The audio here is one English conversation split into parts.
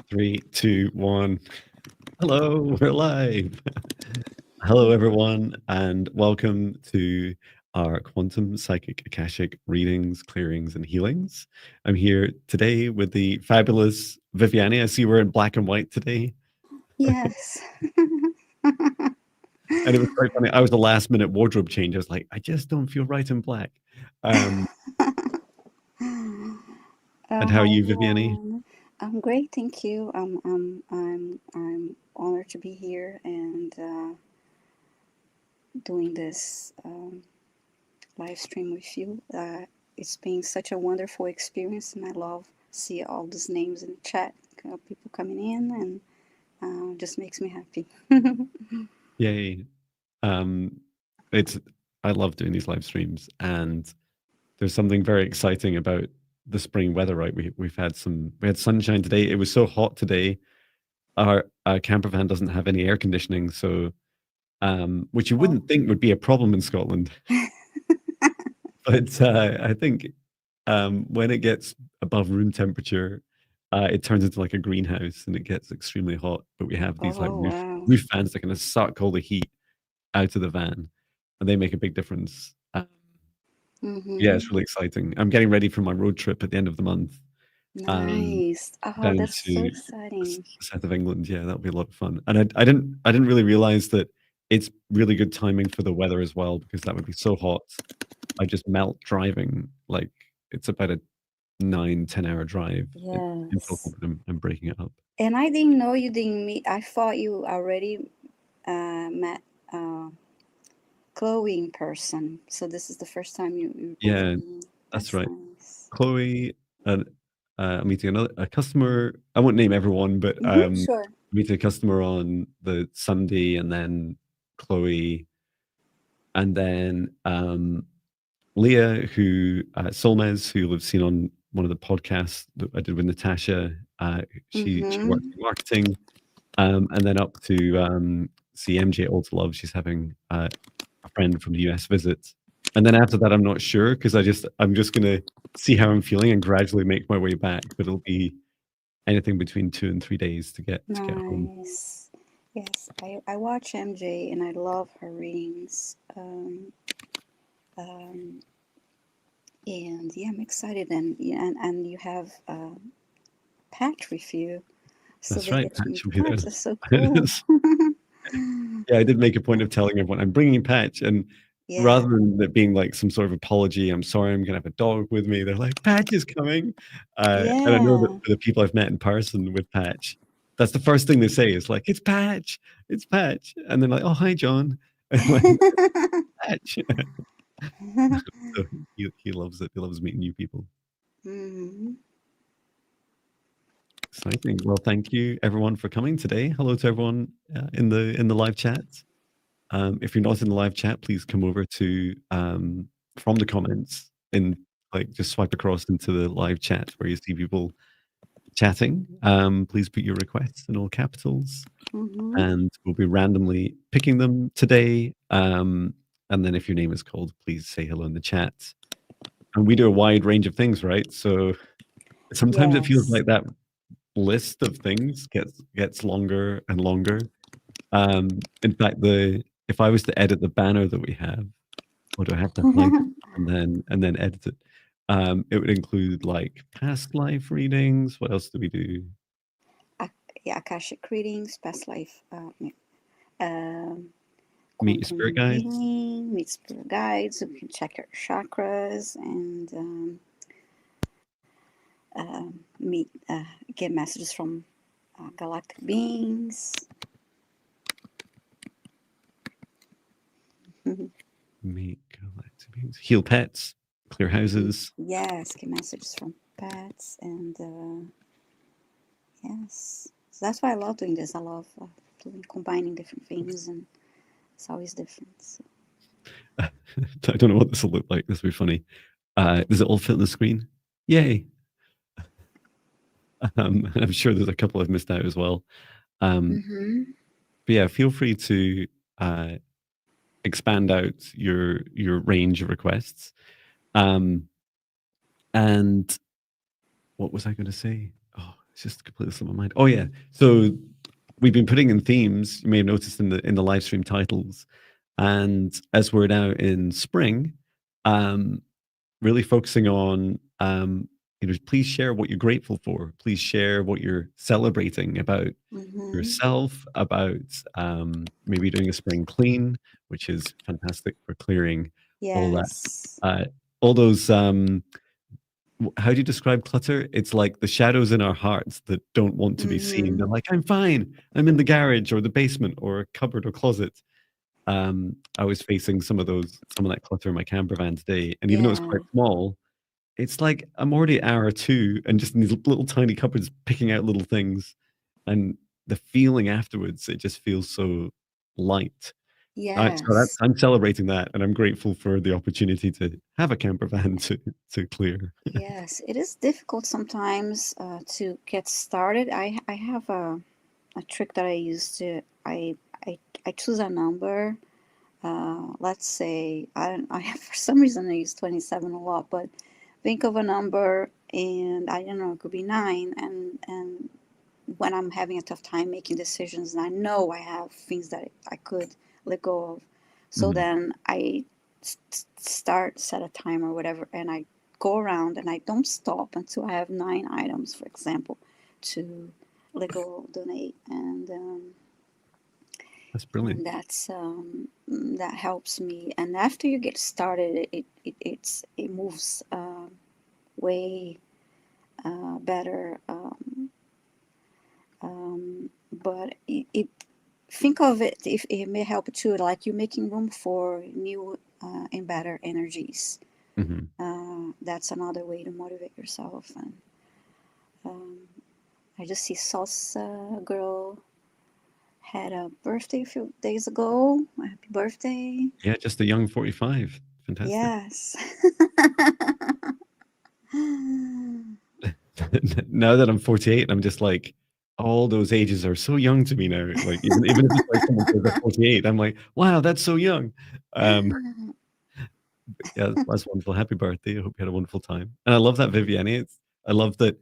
Three, two, one. Hello, we're live. Hello, everyone, and welcome to our quantum psychic Akashic readings, clearings, and healings. I'm here today with the fabulous Viviane. I see we're in black and white today. Yes. And it was quite funny. I was the last minute wardrobe change. I was like, I just don't feel right in black. And how are Hi you, Viviane? everyone. I'm great, thank you. I'm honored to be here and doing this live stream with you. It's been such a wonderful experience, and I love see all these names in the chat, people coming in, and just makes me happy. Yay. Um, it's I love doing these live streams, and there's something very exciting about the spring weather, right? We had sunshine today. It was so hot today. Our camper van doesn't have any air conditioning, so which you Oh. wouldn't think would be a problem in Scotland. But I think when it gets above room temperature, it turns into like a greenhouse and it gets extremely hot. But we have these like Oh wow. roof fans that kind of suck all the heat out of the van, and they make a big difference. Yeah, Mm-hmm. it's really exciting. I'm getting ready for my road trip at the end of the month, um, Nice. Oh, down that's so to exciting. the south of England. Yeah, that'll be a lot of fun. And I didn't really realize that it's really good timing for the weather as well, because that would be so hot. I just melt driving. Like it's about a 9-10 hour drive in total, Yes. but I'm breaking it up. And I didn't know you didn't meet. I thought you already met uh, Chloe in person. So this is the first time you both Yeah, meet. that's That's right. nice. Chloe, I'm meeting a customer. I won't name everyone, but Mm-hmm, sure. meeting a customer on the Sunday, and then Chloe, and then Leah, who Solmez, who you'll have seen on one of the podcasts that I did with Natasha. She works Mm-hmm. in marketing, and then up to see MJ at Ulta Love. She's having a friend from the US visit, and then after that, I'm not sure because I'm just gonna see how I'm feeling and gradually make my way back. But it'll be anything between 2 and 3 days to get home. Nice. Yes, I watch MJ and I love her readings. Um, and yeah, I'm excited. And yeah, and you have Pat with you, so That's they right, get to Patch meet will be Pat. there. That's so It cool. is. Yeah, I did make a point of telling everyone I'm bringing Patch, and Yeah. rather than it being like some sort of apology, I'm sorry, I'm gonna have a dog with me. They're like, Patch is coming, and I know that Yeah. for the people I've met in person with Patch, that's the first thing they say is like, it's Patch, and they're like, oh hi John, and like Patch. So he loves it. He loves meeting new people. Hmm. Exciting. Well, thank you everyone for coming today. Hello to everyone in the live chat. If you're not in the live chat, please come over to from the comments and like just swipe across into the live chat where you see people chatting. Please put your requests in all capitals, Hmm. and we'll be randomly picking them today. And then if your name is called, please say hello in the chat. And we do a wide range of things, right? So sometimes it feels Yes. like that list of things gets longer and longer. In fact, the if I was to edit the banner that we have, or do I have to hide it and then edit it? It would include like past life readings. What else do we do? Yeah, Akashic readings, past life, um, Meet your spirit quantum guides. healing, meet spirit guides. So you can check your chakras and meet, get messages from galactic beings. Meet galactic beings. Heal pets. Clear houses. Yes, get messages from pets and yes. So that's why I love doing this. I love doing combining different things, and it's always different. So. I don't know what this will look like. This will be funny. Does it all fit on the screen? Yay! I'm sure there's a couple I've missed out as well. Um, Mm-hmm. but yeah, feel free to uh, expand out your range of requests. And what was I going to say? Oh, It's just completely slipped my mind. Oh yeah. So we've been putting in themes. You may have noticed in the live stream titles, and as we're now in spring, um, really focusing on please share what you're grateful for. Please share what you're celebrating about Mm-hmm. yourself, about maybe doing a spring clean, which is fantastic for clearing all that, Yes. all those. How do you describe clutter? It's like the shadows in our hearts that don't want to be seen. Mm-hmm. They're like, I'm fine. I'm in the garage or the basement or a cupboard or closet. I was facing some of that clutter in my camper van today, and even though it's Yeah. quite small, it's like I'm already at hour 2 and just in these little tiny cupboards picking out little things, and the feeling afterwards, it just feels so light. Yes. I'm celebrating that, and I'm grateful for the opportunity to have a camper van to clear. Yes. It is difficult sometimes to get started. I have a trick that I use to I I choose a number. Let's say I don't I for some reason I use 27 a lot, but think of a number and I don't know, it could be 9, and when I'm having a tough time making decisions and I know I have things that I could let go of. So Mhm. then I set a timer or whatever, and I go around and I don't stop until I have 9 items, for example, to let go, donate, That's and brilliant. that helps me. And after you get started, it moves way better. But it think of it, if it may help too, like you're making room for new and better energies. Mhm. That's another way to motivate yourself. And um, I just see Salsa Girl had a birthday a few days ago. Happy birthday. Yeah, just a young 45. Fantastic. Yes. Now that I'm 48, I'm just like, all those ages are so young to me now. Like even if it's like someone says they're 48, I'm like, wow, that's so young. Um, yeah, that's wonderful. Happy birthday. I hope you had a wonderful time. And I love that Viviane. I love that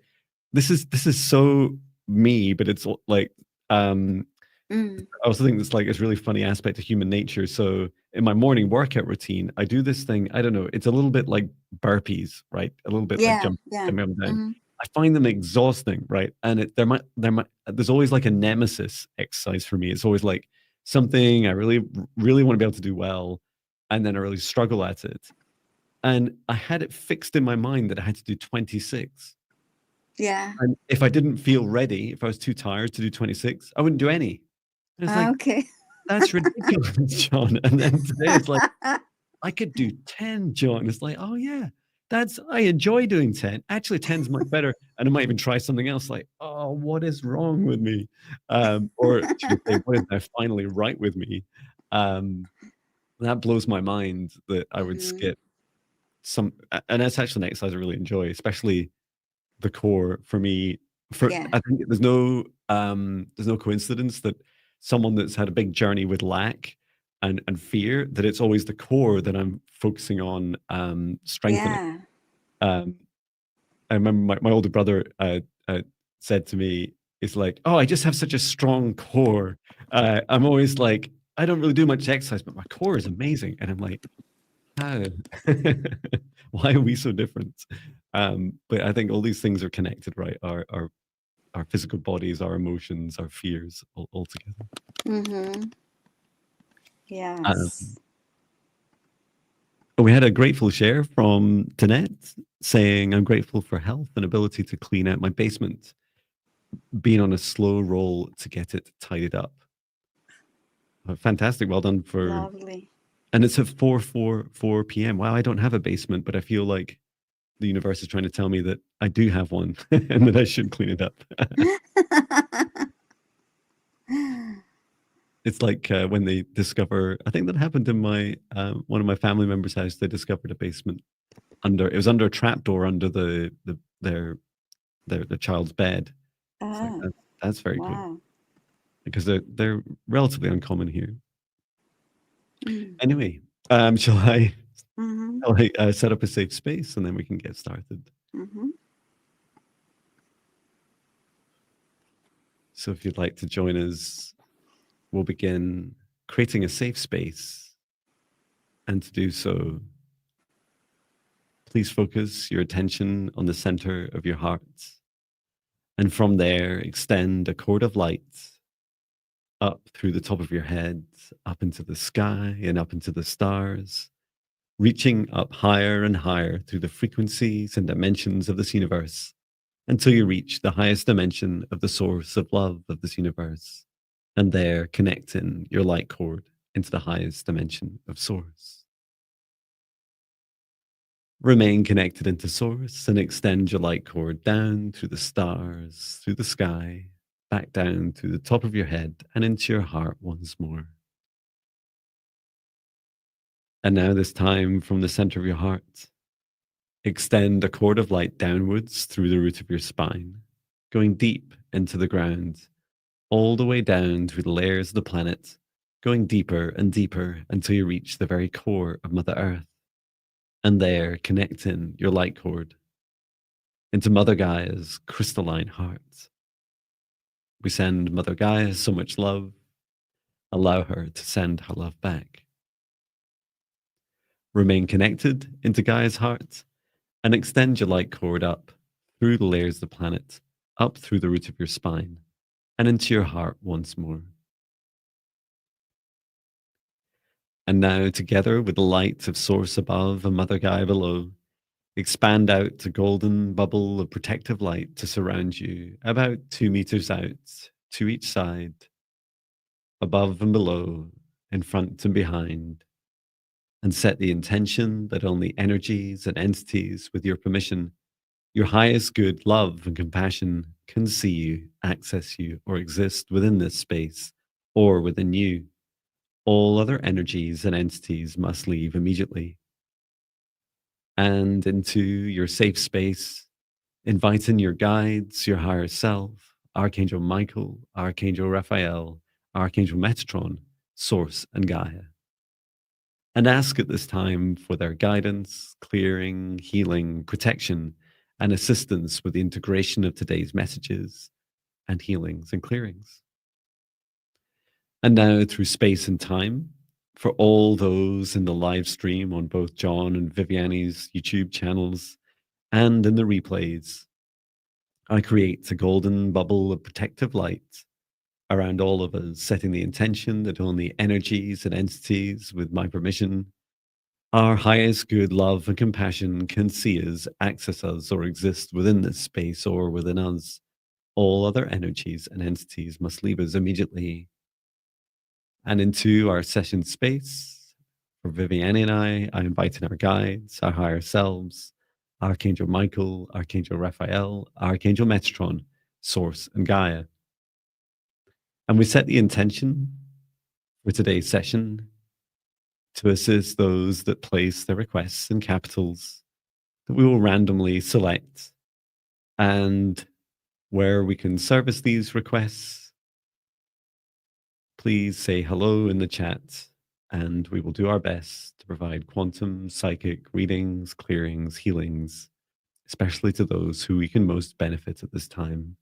this is so me, but it's like um Mm, I also think it's like it's really funny aspect of human nature. So in my morning workout routine, I do this thing. I don't know. It's a little bit like burpees, right? A little bit like yeah, yeah. jumping up and down. Hmm. I find them exhausting, right? And there's always like a nemesis exercise for me. It's always like something I really really want to be able to do well, and then I really struggle at it. And I had it fixed in my mind that I had to do 26. Yeah. And if I didn't feel ready, if I was too tired to do 26, I wouldn't do any. And it's like, Okay. that's ridiculous, John. And then today it's like, I could do 10, John. It's like, oh yeah, I enjoy doing 10. Actually, 10's much better. And I might even try something else like, oh, what is wrong with me? Or should I say, what is now finally right with me? Um, that blows my mind that I would Hmm. skip and that's actually an exercise I really enjoy, especially the core for me. Yeah. I think there's no coincidence that someone that's had a big journey with lack and fear, that it's always the core that I'm focusing on strengthening. Yeah. Um, I remember my older brother said to me, "It's like, oh, I just have such a strong core. I'm always like, I don't really do much exercise, but my core is amazing." And I'm like, how? Why are we so different? But I think all these things are connected, right? Our physical bodies, our emotions, our fears, all together. Hmm. Um, Yes. we had a grateful share from Danette saying, "I'm grateful for health and ability to clean out my basement, being on a slow roll to get it tidied up." Fantastic, well done for. Lovely. And it's at 4 p.m. Wow, I don't have a basement, but I feel like the universe is trying to tell me that I do have one and that I should clean it up. It's like when they discover, I think that happened in my one of my family members' house. They discovered a basement it was under a trapdoor under their child's bed. It's like Oh, that's very cool wow. because they're relatively uncommon here. Mm. Anyway, shall I Mm-hmm. set up a safe space and then we can get started? Mm-hmm. So if you'd like to join us, we'll begin creating a safe space. And to do so, please focus your attention on the center of your heart. And from there, extend a cord of light up through the top of your head, up into the sky and up into the stars, reaching up higher and higher through the frequencies and dimensions of this universe until you reach the highest dimension of the source of love of this universe. And there, connecting your light cord into the highest dimension of source. Remain connected into source and extend your light cord down through the stars, through the sky, back down to the top of your head and into your heart once more. And now, this time from the center of your heart, extend a cord of light downwards through the root of your spine, going deep into the ground, all the way down through the layers of the planet, going deeper and deeper until you reach the very core of Mother Earth. And there, connecting your light cord into Mother Gaia's crystalline heart. We send Mother Gaia so much love. Allow her to send her love back. Remain connected into Gaia's heart and extend your light cord up through the layers of the planet, up through the root of your spine, and into your heart once more. And now, together with the light of Source above and Mother Gaia below, expand out a golden bubble of protective light to surround you about 2 meters out to each side, above and below, in front and behind, and set the intention that only energies and entities with your permission, your highest good, love, and compassion can see you, access you, or exist within this space or within you. All other energies and entities must leave immediately. And into your safe space, inviting your guides, your higher self, Archangel Michael, Archangel Raphael, Archangel Metatron, Source, and Gaia. And ask at this time for their guidance, clearing, healing, protection, and assistance with the integration of today's messages and healings and clearings. And now, through space and time, for all those in the live stream on both John and Viviane's YouTube channels and in the replays, I create a golden bubble of protective light around all of us, setting the intention that only energies and entities with my permission, our highest good, love, and compassion can see us, access us, or exist within this space or within us. All other energies and entities must leave us immediately. And into our session space, for Viviane and I invite in our guides, our higher selves, Archangel Michael, Archangel Raphael, Archangel Metatron, Source, and Gaia. And we set the intention for today's session to assist those that place their requests in capitals that we will randomly select. And where we can service these requests, please say hello in the chat, and we will do our best to provide quantum, psychic readings, clearings, healings, especially to those who we can most benefit at this time.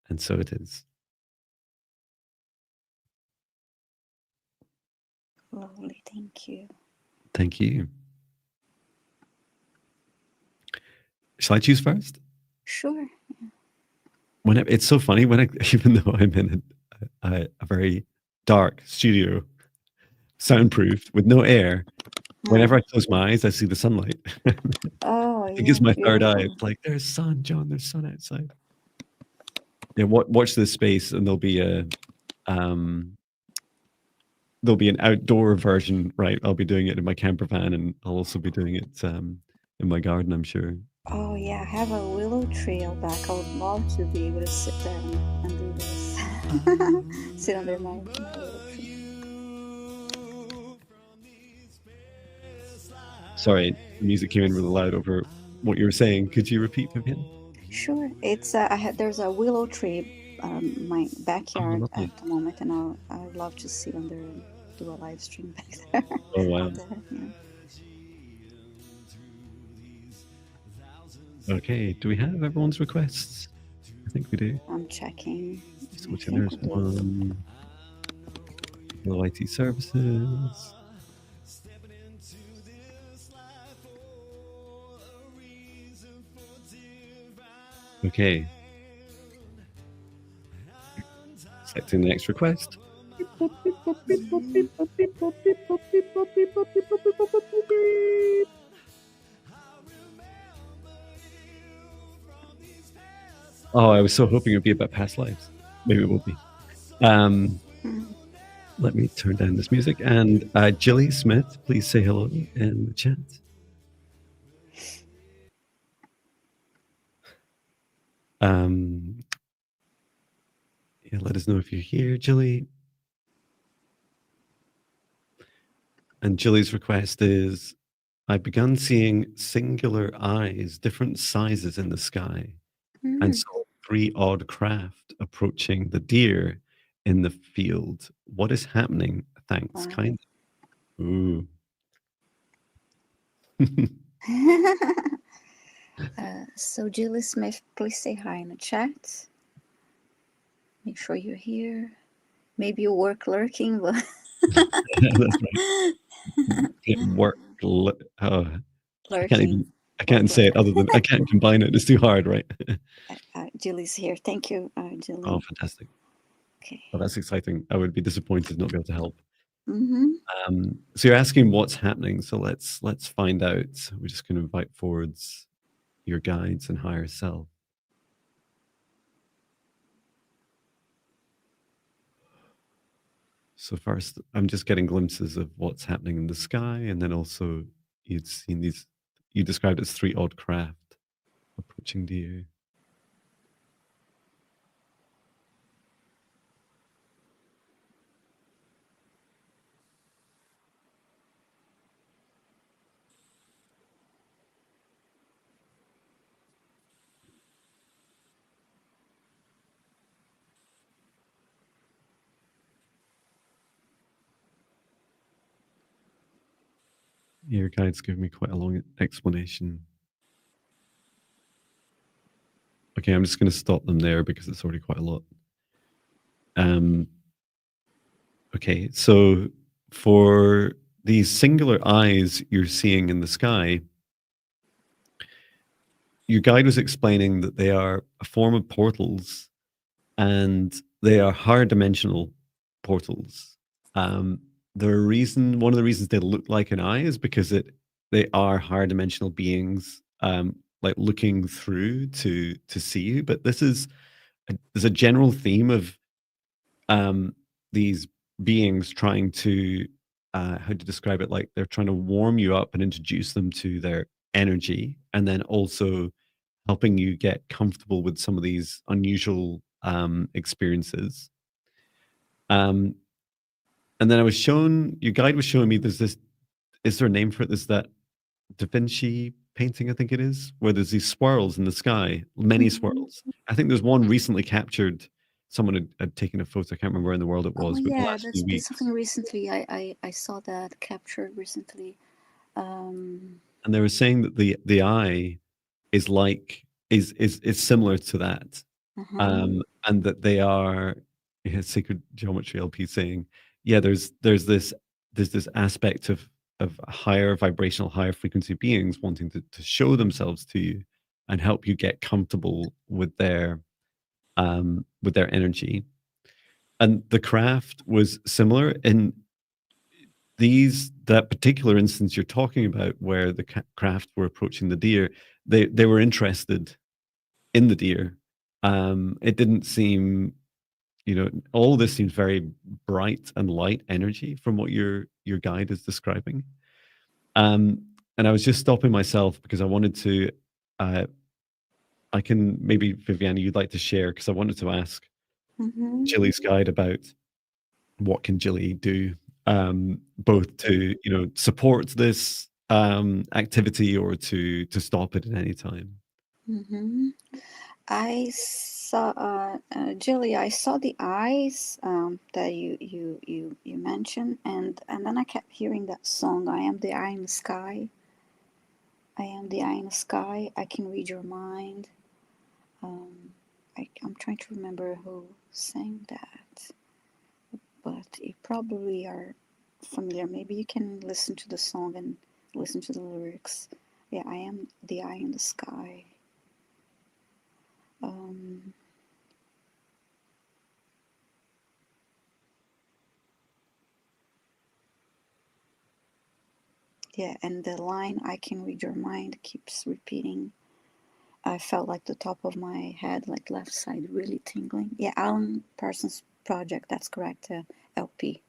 And so it is. Lovely, thank you. Thank you. Shall I choose first? Sure. Whenever, it's so funny when even though I'm in a very dark studio, soundproofed with no air, whenever I close my eyes, I see the sunlight. Oh, I think it's my third eye. beautiful. It's like, there's sun, John. There's sun outside. Yeah, watch this space, and there'll be an outdoor version, right? I'll be doing it in my camper van, and I'll also be doing it in my garden, I'm sure. Oh yeah, I have a willow tree out back. I would love to be able to sit there and do this. Sit under my willow tree. Sorry, the music came in really loud over what you were saying. Could you repeat, Vivian? Sure. It's there's a willow tree my backyard lovely. at the moment, and I'd love to sit under and do a live stream back there. Oh, wow. Out there, yeah. Okay, do we have everyone's requests? I think we do. I'm checking. Just I watching. think There's we do. one. Low IT services. Okay. Selecting the next request. Oh, I was so hoping it would be about past lives. Maybe it will be. Mm. Let me turn down this music. And Jilly Smith, please say hello in the chat. Yeah, let us know if you're here, Jilly. And Jilly's request is, I've begun seeing singular eyes, different sizes in the sky, and Mm. saw 3 odd craft approaching the deer in the field. What is happening? Thanks, Wow. kind. Ooh. So Julie Smith, please say hi in the chat. Make sure you're here. Maybe you work lurking, but That's right. It work. I can't lurking. even. I Work can't say lurking. it other than I can't combine it. It's too hard, right? Julie's here. Thank you, Oh, Julie. fantastic! Okay. Oh, that's exciting. I would be disappointed not to be able to help. Mm-hmm. So you're asking what's happening. So let's find out. We're just going to invite forwards your guides and higher self. So first, I'm just getting glimpses of what's happening in the sky, and then also you'd seen these. You described it as 3 odd craft approaching deer. Your guides give me quite a long explanation. Okay, I'm just going to stop them there because it's already quite a lot. Okay, so for these singular eyes you're seeing in the sky, your guide was explaining that they are a form of portals and they are higher dimensional portals. Um, one of the reasons they look like an eye is because they are higher dimensional beings, like looking through to see you. But there's a general theme of these beings trying to how to describe it, like they're trying to warm you up and introduce them to their energy, and then also helping you get comfortable with some of these unusual experiences. um and then your guide was showing me, there's this, is there a name for it, there's that Da Vinci painting, I think it is, where there's these swirls in the sky, many Mm-hmm. swirls. I think there's one recently captured. Someone had taken a photo. I can't remember where in the world it Oh was, but the yeah, last few that's weeks. something recently. I saw that captured recently. Um, And they were saying that the eye is like is similar to that, uh-huh. and that they are, yeah, sacred geometry LP saying, yeah, there's this aspect of higher vibrational, higher frequency beings wanting to show themselves to you and help you get comfortable with their energy. And the craft was similar in that particular instance you're talking about, where the craft were approaching the deer. They were interested in the deer. It didn't seem, all this seems very bright and light energy from what your guide is describing. And I was just stopping myself because I wanted to. I can, maybe Viviane, you'd like to share, because I wanted to ask Mm-hmm. Jilly's guide about what can Jilly do, both to support this activity or to stop it at any time. Mm-hmm. I saw, Julie. I saw the eyes that you mentioned, and then I kept hearing that song. I am the eye in the sky. I am the eye in the sky. I can read your mind. Um, I'm trying to remember who sang that, but you probably are familiar. Maybe you can listen to the song and listen to the lyrics. Yeah, I am the eye in the sky. Um, yeah, and the line "I can read your mind" keeps repeating. I felt like the top of my head, like left side, really tingling. Yeah, Alan Parsons Project. That's correct. LP.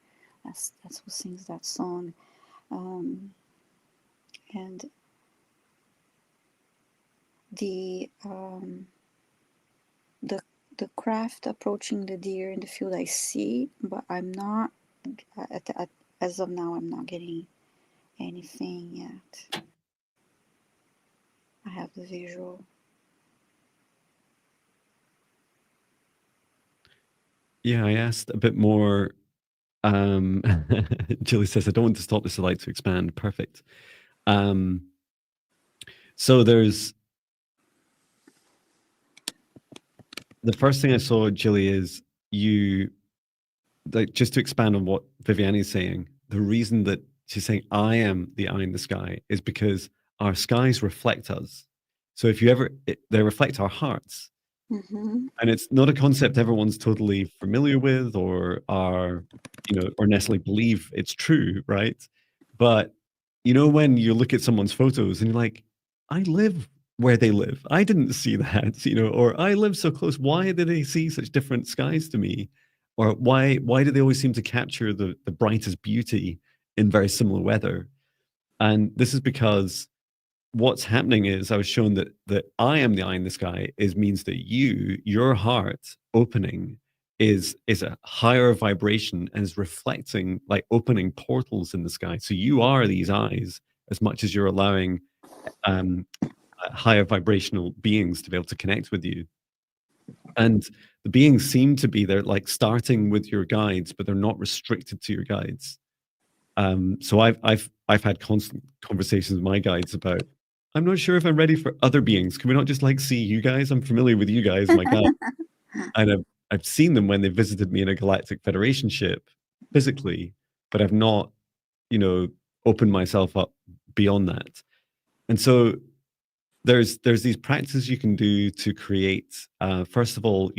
That's who sings that song. Um, and the the the craft approaching the deer in the field I see, but I'm not as of now. I'm not getting anything yet. I have the visual. Yeah, I asked a bit more. Julie says, I don't want to stop this light to expand. Perfect. So there's the first thing I saw, Julie, is you, like, just to expand on what Viviane is saying, the reason that she's saying I am the eye in the sky is because our skies reflect us. So if you ever, they reflect our hearts. Mm-hmm. And it's not a concept everyone's totally familiar with or are, or necessarily believe it's true, right? But when you look at someone's photos and you're like, I live where they live. I didn't see that, or I live so close. Why did they see such different skies to me? Or why do they always seem to capture the brightest beauty in very similar weather? And this is because what's happening is I was shown that I am the eye in the sky means that your heart opening is a higher vibration and is reflecting, like opening portals in the sky. So you are these eyes as much as you're allowing higher vibrational beings to be able to connect with you. And the beings seem to be there, like starting with your guides, but they're not restricted to your guides. So I've had constant conversations with my guides about, I'm not sure if I'm ready for other beings. Can we not just like see you guys? I'm familiar with you guys, my guide. And I've seen them when they visited me in a Galactic Federation ship physically, but I've not, opened myself up beyond that. And so there's these practices you can do to create, first of all,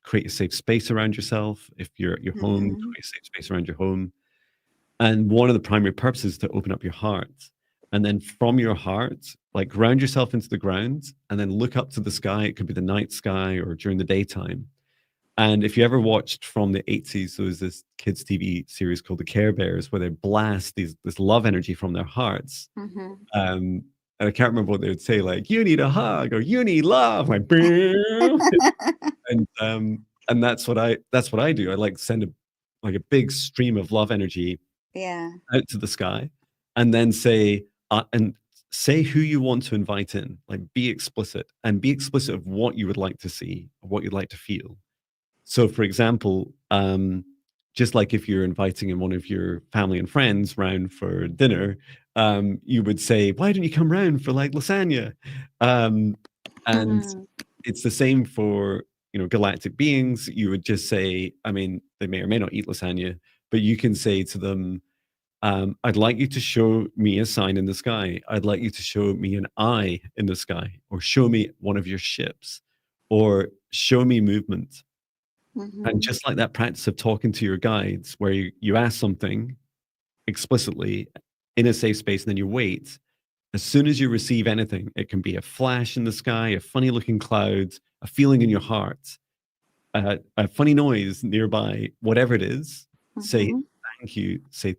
create a safe space around yourself. If you're at your home, Mm-hmm. create a safe space around your home. And one of the primary purposes is to open up your heart. And then from your heart, like ground yourself into the ground and then look up to the sky. It could be the night sky or during the daytime. And if you ever watched from the 80s, there was this kids' TV series called The Care Bears where they blast this love energy from their hearts. Mm-hmm. And I can't remember what they would say, like, you need a hug or you need love. Like, and that's what I do. I like send a big stream of love energy Yeah. out to the sky and then say who you want to invite in, like be explicit of what you would like to see, what you'd like to feel. So for example, just like if you're inviting in one of your family and friends round for dinner, you would say, why don't you come round for like lasagna? And Mm-hmm. it's the same for galactic beings. You would just say, I mean, they may or may not eat lasagna, but you can say to them, I'd like you to show me a sign in the sky. I'd like you to show me an eye in the sky, or show me one of your ships, or show me movement. And Mm-hmm. just like that practice of talking to your guides, where you ask something explicitly in a safe space and then you wait, as soon as you receive anything, it can be a flash in the sky, a funny looking cloud, a feeling in your heart, a funny noise nearby, whatever it is, say Mm-hmm.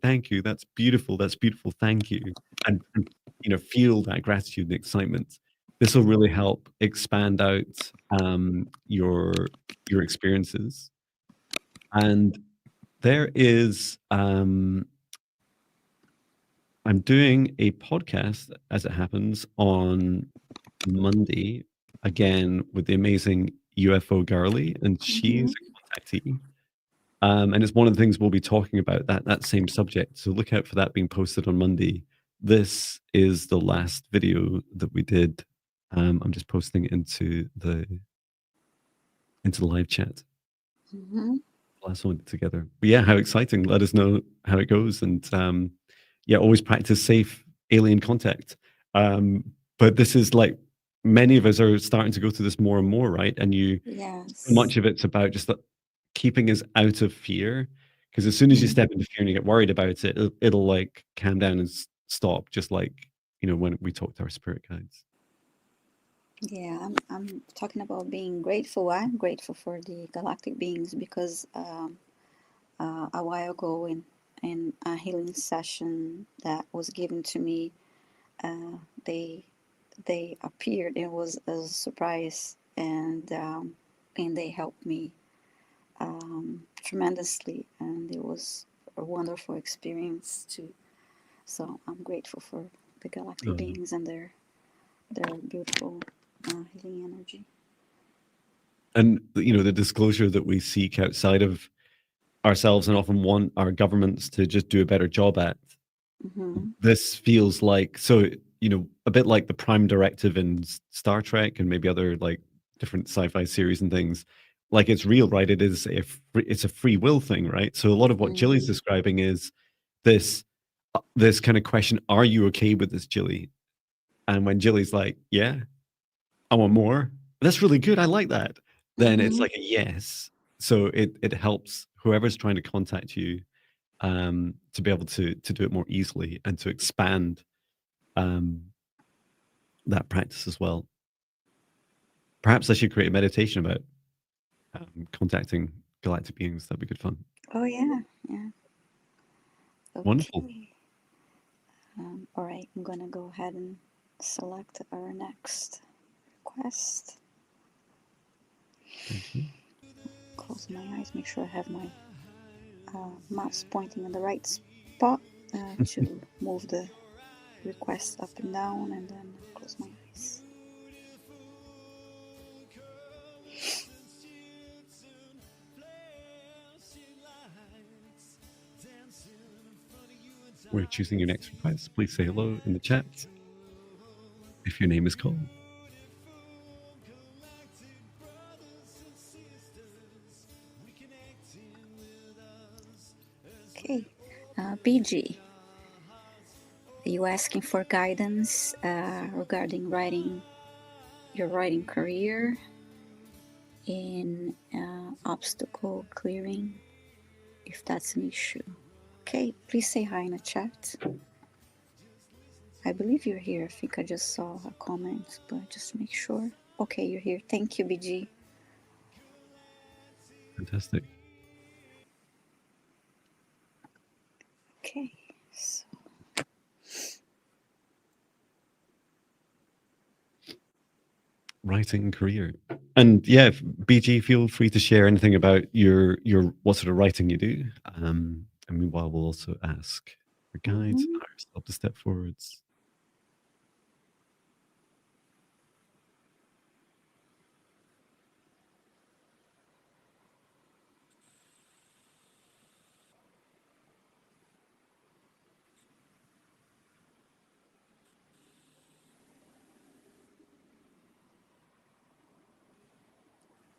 thank you, that's beautiful, thank you, and feel that gratitude and excitement. This will really help expand out your experiences. And there is I'm doing a podcast, as it happens, on Monday, again with the amazing UFO Girly, and Mm-hmm. she's a contactee. And it's one of the things we'll be talking about, that same subject. So look out for that being posted on Monday. This is the last video that we did. I'm just posting it into into the live chat. Mm-hmm. Last one together. But yeah, how exciting. Let us know how it goes. And yeah, always practice safe alien contact. But this is like many of us are starting to go through this more and more, right? And so Yes. much of it's about just keeping us out of fear. Because as soon as you step into fear and you get worried about it, it'll like calm down and stop, just like, when we talk to our spirit guides. Yeah, I'm talking about being grateful. I'm grateful for the galactic beings because a while ago in a healing session that was given to me, they appeared. It was a surprise, and they helped me tremendously, and it was a wonderful experience too. So I'm grateful for the galactic beings and their beautiful healing energy. And the disclosure that we seek outside of ourselves and often want our governments to just do a better job at. Mm-hmm. This feels like, so a bit like the prime directive in Star Trek and maybe other like different sci-fi series and things. Like, it's real, right? It's a free will thing, right? So a lot of what Jilly's Mm-hmm. describing is this kind of question: are you okay with this, Jilly? And when Jilly's like, yeah, I want more, that's really good, I like that, then it's Mm-hmm. like a yes. So it helps whoever's trying to contact you to be able to do it more easily and to expand um, that practice as well. Perhaps I should create a meditation about contacting galactic beings. That'd be good fun. Oh yeah, yeah. Wonderful. Okay. All right, I'm gonna go ahead and select our next request. Thank you. Close my eyes, make sure I have my mouse pointing in the right spot to move the request up and down, and then close my eyes. We're choosing your next request. Please say hello in the chat if your name is called. Okay, BG, are you asking for guidance regarding your writing career in obstacle clearing, if that's an issue? Okay, please say hi in the chat. I believe you're here. I think I just saw a comment, but just make sure. Okay, you're here. Thank you, BG. Fantastic. Okay, so Writing career. And yeah, BG, feel free to share anything about your what sort of writing you do. And meanwhile, we'll also ask your guides and higher self to step forwards.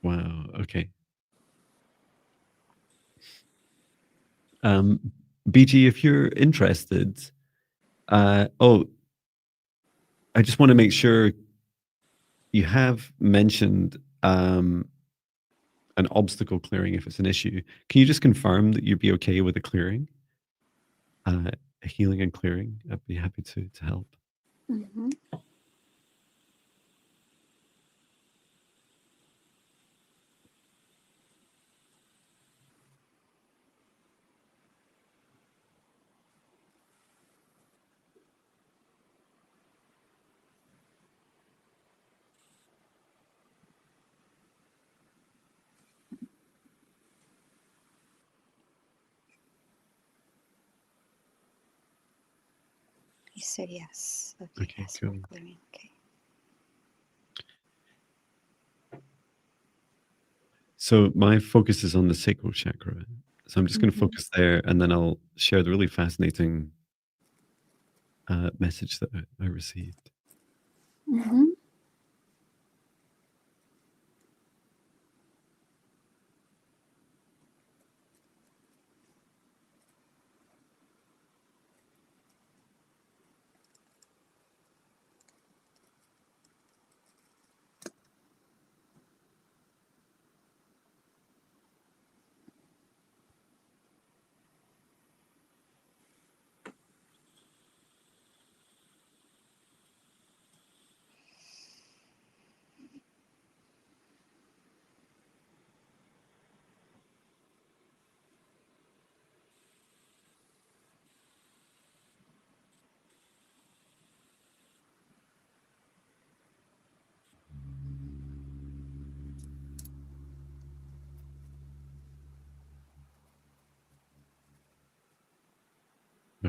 Wow. Okay. BG, if you're interested, I just want to make sure you have mentioned an obstacle clearing if it's an issue. Can you just confirm that you'd be okay with a clearing, a healing and clearing? I'd be happy to help. mm-hmm. He said yes. Okay, Okay, yes, cool. for clearing. Okay. So my focus is on the sacral chakra. So I'm just going to focus there, and then I'll share the really fascinating message that I received. Mm-hmm.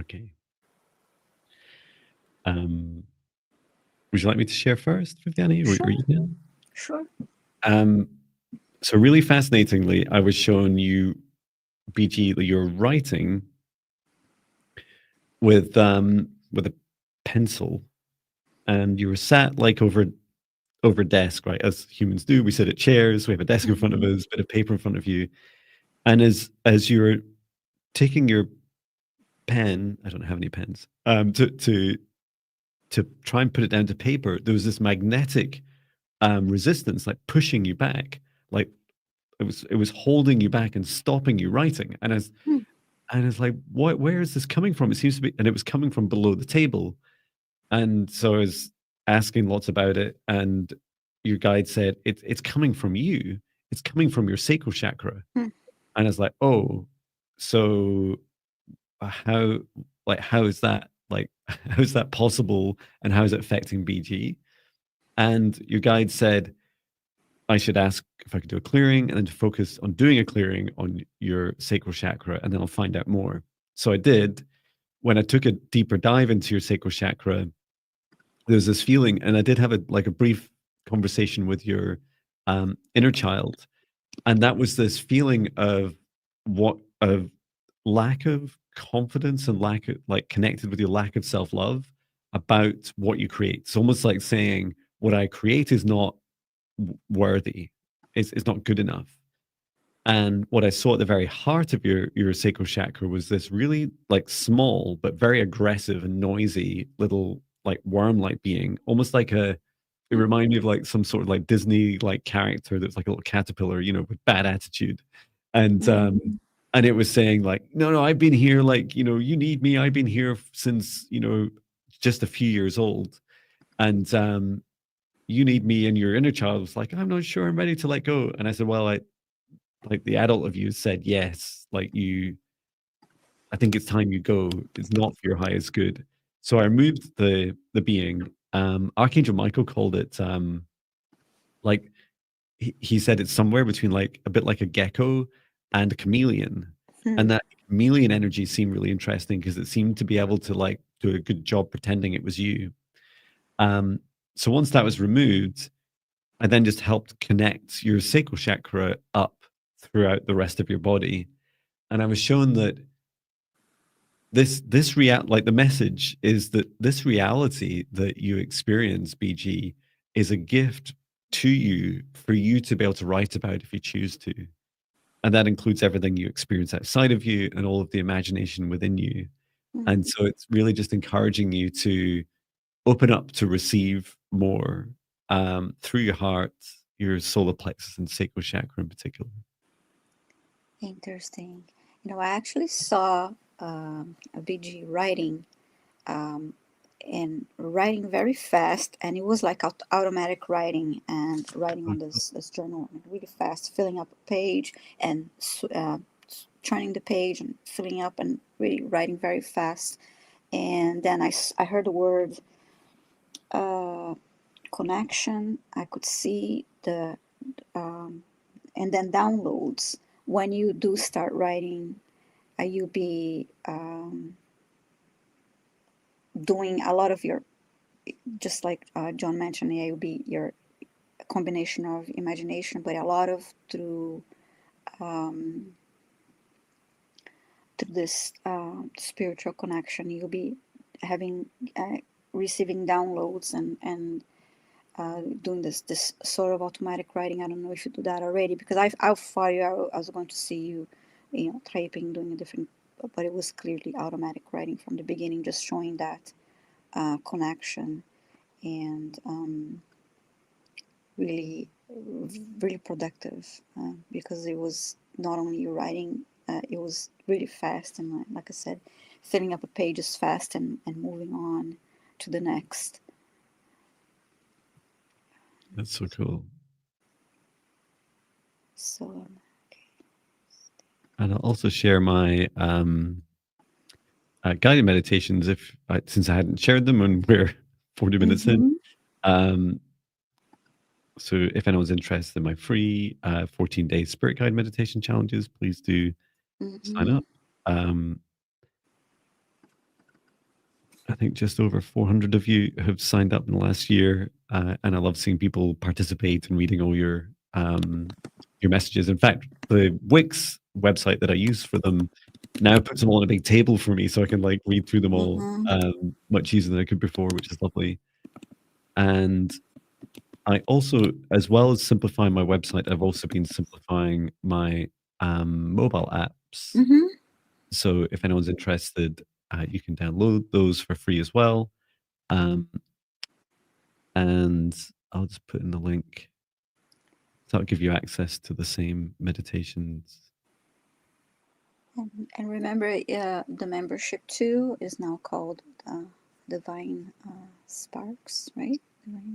Okay. Um, would you like me to share first, Viviane, or Sure, you can? sure. So really fascinatingly, I was showing you, BG, your writing with a pencil, and you were sat like over a desk, right? As humans do, we sit at chairs. We have a desk in front of Mhm. us, a bit of paper in front of you, and as you're taking your pen, I don't have any pens, to try and put it down to paper, there was this magnetic resistance, like pushing you back, like it was holding you back and stopping you writing. Hmm. And it's like, what? Where is this coming from? It seems to be, and it was coming from below the table. And so I was asking lots about it, and your guide said it's coming from you. It's coming from your sacral chakra. Hmm. And I was like, oh, so how how is that how is that possible, and how is it affecting BG? And your guide said I should ask if I could do a clearing, and then to focus on doing a clearing on your sacral chakra, and then I'll find out more. So I did. When I took a deeper dive into your sacral chakra, there was this feeling, and I did have a brief conversation with your inner child, and that was this feeling of what of lack of confidence and lack of connected with your lack of self-love about what you create. It's almost like saying what I create is not worthy, is not good enough. And what I saw at the very heart of your sacral chakra was this really small but very aggressive and noisy little worm-like being, almost like a. It Hmm. reminded me of some sort of Disney character that's like a little caterpillar, with bad attitude, and Mhm. and it was saying no, no, I've been here, you need me. I've been here since just a few years old, and you need me. And your inner child was like, I'm not sure I'm ready to let go. And I said, well, the adult of you said yes, I think it's time you go. It's not for your highest good. So I removed the being. Archangel Michael called it like he said it's somewhere between a bit like a gecko and a chameleon. Hmm. And that chameleon energy seemed really interesting because it seemed to be able to do a good job pretending it was you. Um, so once that was removed, I then just helped connect your sacral chakra up throughout the rest of your body. And I was shown that the message is that this reality that you experience, BG, is a gift to you for you to be able to write about if you choose to. And that includes everything you experience outside of you and all of the imagination within you. Hmm. And so it's really just encouraging you to open up to receive more through your heart, your solar plexus, and sacral chakra in particular. Interesting. I actually saw a BG writing um, and writing very fast, and it was like automatic writing and writing on this journal really fast, filling up a page and turning the page and filling up and really writing very fast. And then I heard the word uh, connection. I could see um, and then downloads. When you do start writing, you'll be doing a lot of your, just like John mentioned, it will be your combination of imagination, but a lot of um, through this spiritual connection. You'll be having receiving downloads and doing this sort of automatic writing. I don't know if you do that already, because I thought I was going to see you, typing, doing a different, but it was clearly automatic writing from the beginning, just showing that connection and really, really productive because it was not only writing, it was really fast and like I said, filling up a page is fast and moving on to the next. That's so cool. So And I'll also share my guided meditations since I hadn't shared them and we're 40 minutes in. mm-hmm, Um, so if anyone's interested in my free 14-day spirit guide meditation challenges, please do sign mm-hmm, up. Um, I think just over 400 of you have signed up in the last year, and I love seeing people participate and reading all your messages. In fact, the Wix website that I use for them now puts them all on a big table for me, so I can like read through them all much easier than I could before, which is lovely. And I also, as well as simplifying my website, I've also been simplifying my mobile apps. Mm-hmm. So if anyone's interested, you can download those for free as well. And I'll just put in the link. So that'll give you access to the same meditations. And remember, the membership too is now called Divine Sparks, right?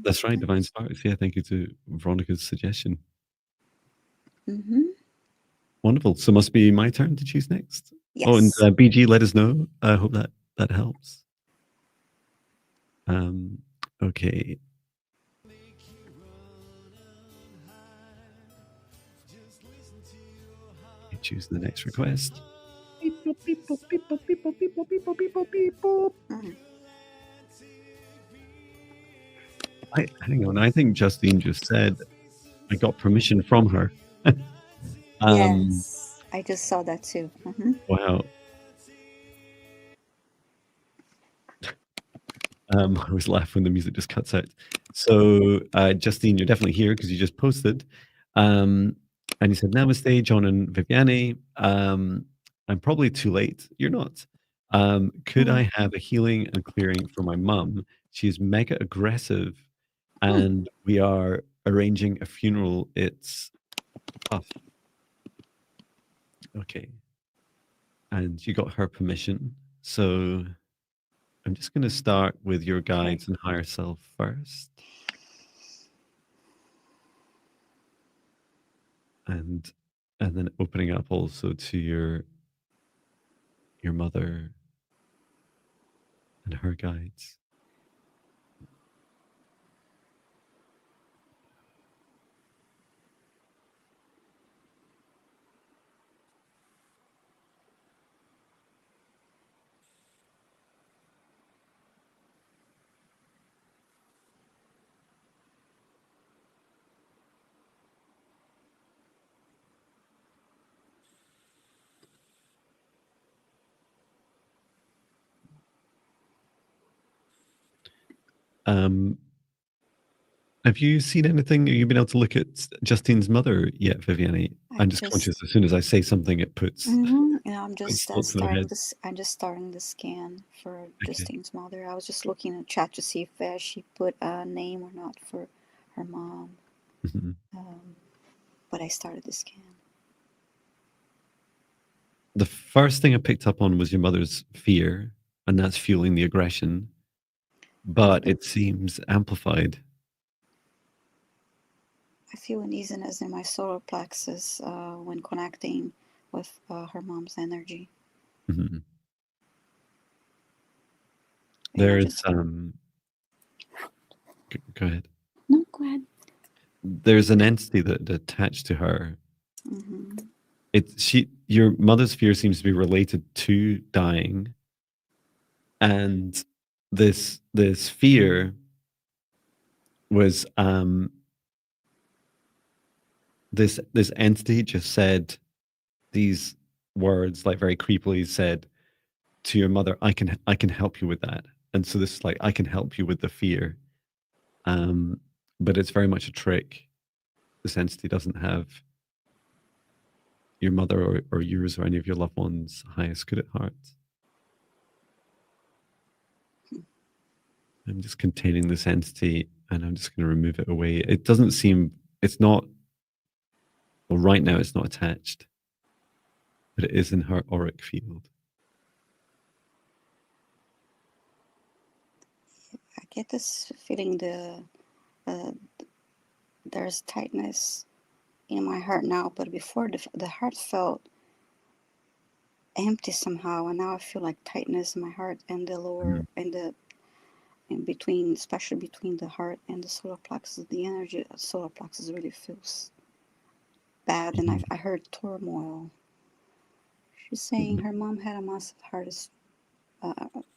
That's right, Divine Sparks. Yeah, thank you to Veronica's suggestion. Mm-hmm. Wonderful. So must be my turn to choose next. Yes. Oh, and BG, let us know. I hope that helps. Okay. Choose the next request. Beep, boop, beep, boop, beep, boop, beep, boop, beep, boop, beep, boop, beep, boop, beep, boop. Hang on, I think Justine just said I got permission from her. Yes, I just saw that too. Wow. I always laugh when the music just cuts out. So, Justine, you're definitely here because you just posted. And you said, Namaste, John and Viviane. I'm probably too late. You're not. Could I have a healing and clearing for my mum? She's mega aggressive and we are arranging a funeral. It's tough. Okay. And you got her permission. So I'm just going to start with your guides and higher self first. And then opening up also to your mother and her guides. Have you seen anything? Have you been able to look at Justine's mother yet, Viviane? I'm just conscious as soon as I say something, it puts. Yeah, I'm just starting this. I'm just starting the scan for Justine's mother. I was just looking at chat to see if she put a name or not for her mom. But I started the scan. The first thing I picked up on was your mother's fear, and that's fueling the aggression. But it seems amplified. I feel uneasiness in my solar plexus when connecting with her mom's energy. There's go ahead. No, go ahead. There's an entity that attached to her. Your mother's fear seems to be related to dying, and this fear was this entity just said these words, like very creepily said to your mother, I can help you with that. And so this is like, I can help you with the fear. But it's very much a trick. This entity doesn't have your mother or yours or any of your loved ones' highest good at heart. I'm just containing this entity and I'm just going to remove it away. It doesn't seem, it's not, well, right now it's not attached, but it is in her auric field. I get this feeling there's tightness in my heart now, but before the heart felt empty somehow, and now I feel like tightness in my heart and the lower in between, especially between the heart and the solar plexus. The energy of solar plexus really feels bad, and I heard turmoil. She's saying her mom had a massive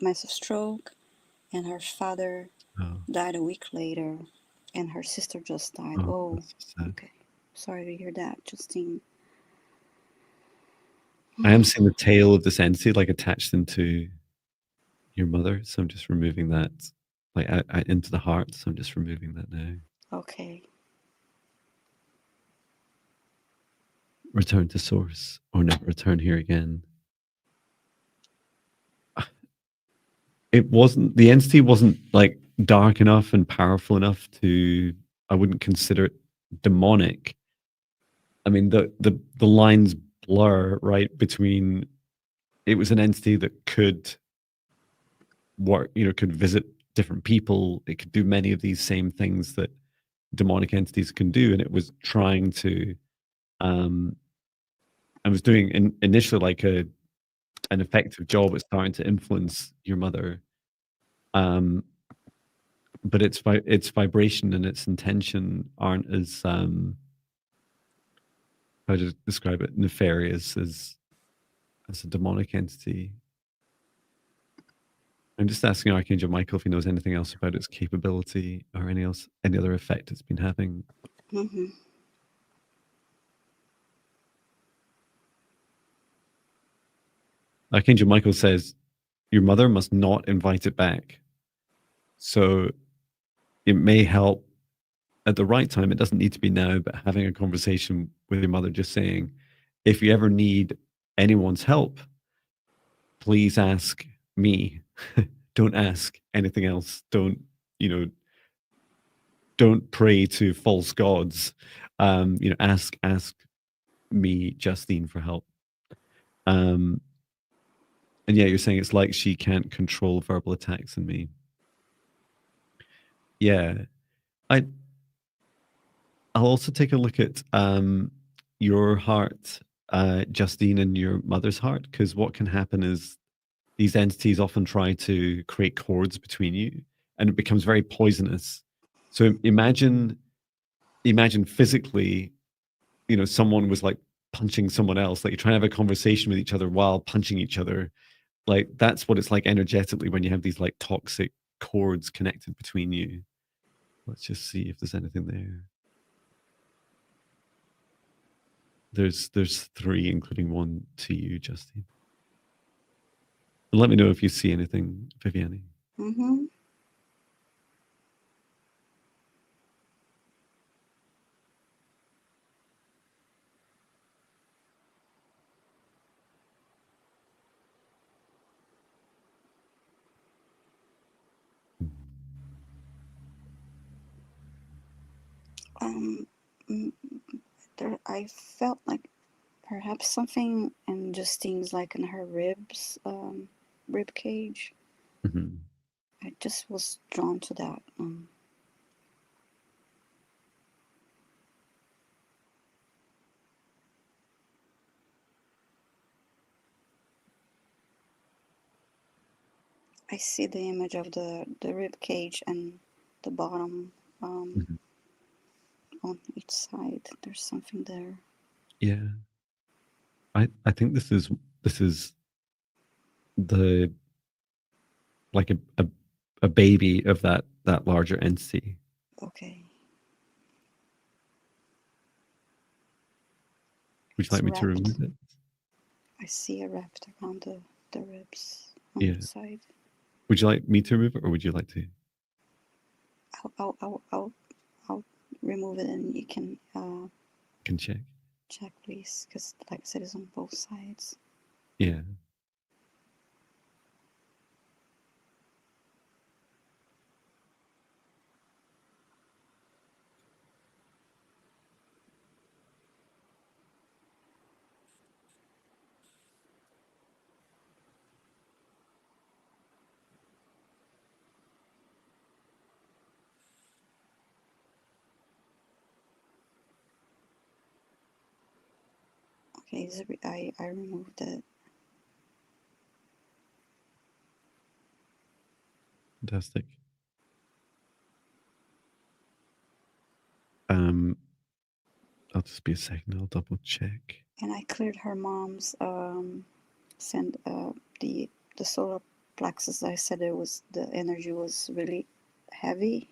massive stroke, and her father Oh, died a week later, and her sister just died. oh, Oh, that's so sad. okay. Sorry to hear that, Justine. I am seeing the tail of this entity like attached into your mother, so I'm just removing that, like into the heart. So I'm just removing that now. Okay. Return to source, or never return here again. It wasn't, the entity wasn't like dark enough and powerful enough to, I wouldn't consider it demonic. I mean, the lines blur right between, it was an entity that could work, could visit different people. It could do many of these same things that demonic entities can do, and it was trying to, um, I was doing initially like an effective job at starting to influence your mother, um, but its vibration and its intention aren't as, how to describe it, nefarious as a demonic entity. I'm just asking Archangel Michael if he knows anything else about its capability or any other effect it's been having. Mm-hmm. Archangel Michael says your mother must not invite it back. So it may help at the right time. It doesn't need to be now, but having a conversation with your mother, just saying, if you ever need anyone's help, please ask me. Don't ask anything else. Don't pray to false gods. Ask me, Justine, for help. And yeah, you're saying it's like she can't control verbal attacks in me. Yeah, I I'll also take a look at your heart, Justine, and your mother's heart, because what can happen is these entities often try to create cords between you, and it becomes very poisonous. So imagine physically, someone was like punching someone else, like you're trying to have a conversation with each other while punching each other. Like that's what it's like energetically when you have these like toxic cords connected between you. Let's just see if there's anything there. There's three, including one to you, Justine. And let me know if you see anything, Viviane. Mm-hmm. Um, mm, I felt like perhaps something in Justine's, like in her ribs, rib cage. Mm-hmm. I just was drawn to that. I see the image of the rib cage and the bottom, Mm-hmm. on each side. There's something there. Yeah, I think this is the like a baby of that larger entity. Okay, Would you it's like me to wrapped. remove it? I see it wrapped around the ribs on Yeah. each side. Would you like me to remove it, or would you like to? I'll remove it, and you can Can check. check, please, because like I said, it's on both sides. Yeah. Okay, I removed it. Fantastic. Um, I'll just be a second. I'll double check. And I cleared her mom's, send the solar plexus. I said the energy was really heavy.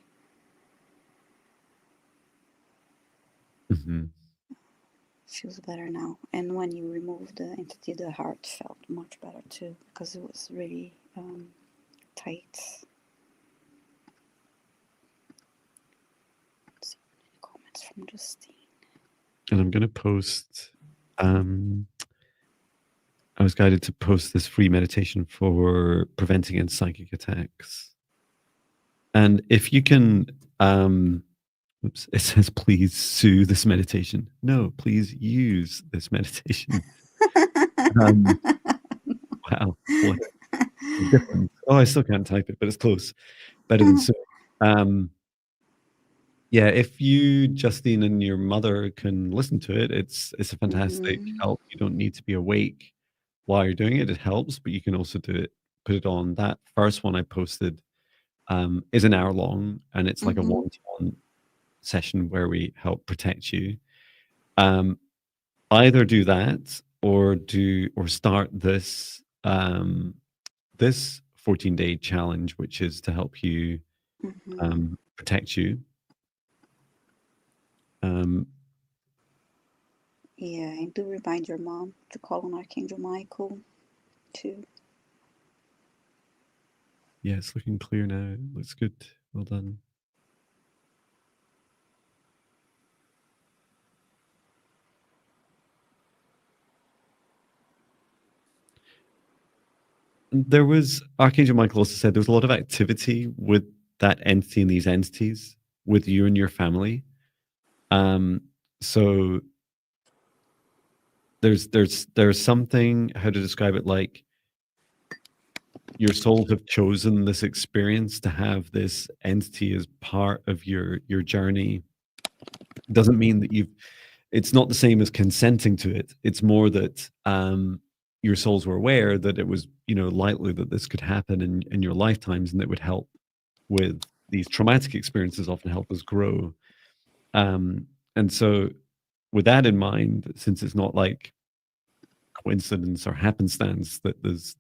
Hmm. Feels better now. And when you remove the entity, the heart felt much better too, because it was really tight. Let's see any comments from Justine. And I'm going to post. I was guided to post this free meditation for preventing against psychic attacks. And if you can, oops, it says, please sue this meditation. No, please use this meditation. Um, wow, what a difference. Oh, I still can't type it, but it's close. Better than sue. Yeah, if you, Justine, and your mother can listen to it, it's a fantastic help. You don't need to be awake while you're doing it. It helps, but you can also do it, put it on. That first one I posted is an hour long, and it's like a one-to-one session where we help protect you. Either do that or start this this 14-day challenge, which is to help you protect you. Yeah, and do remind your mom to call on Archangel Michael too. Yeah, it's looking clear now. It looks good. Well done. There was, Archangel Michael also said there was a lot of activity with that entity and these entities with you and your family. So there's something, how to describe it, like your souls have chosen this experience to have this entity as part of your journey. Doesn't mean that it's not the same as consenting to it. It's more that your souls were aware that it was, likely that this could happen in your lifetimes, and that would help with these traumatic experiences, often help us grow. And so with that in mind, since it's not like coincidence or happenstance that there's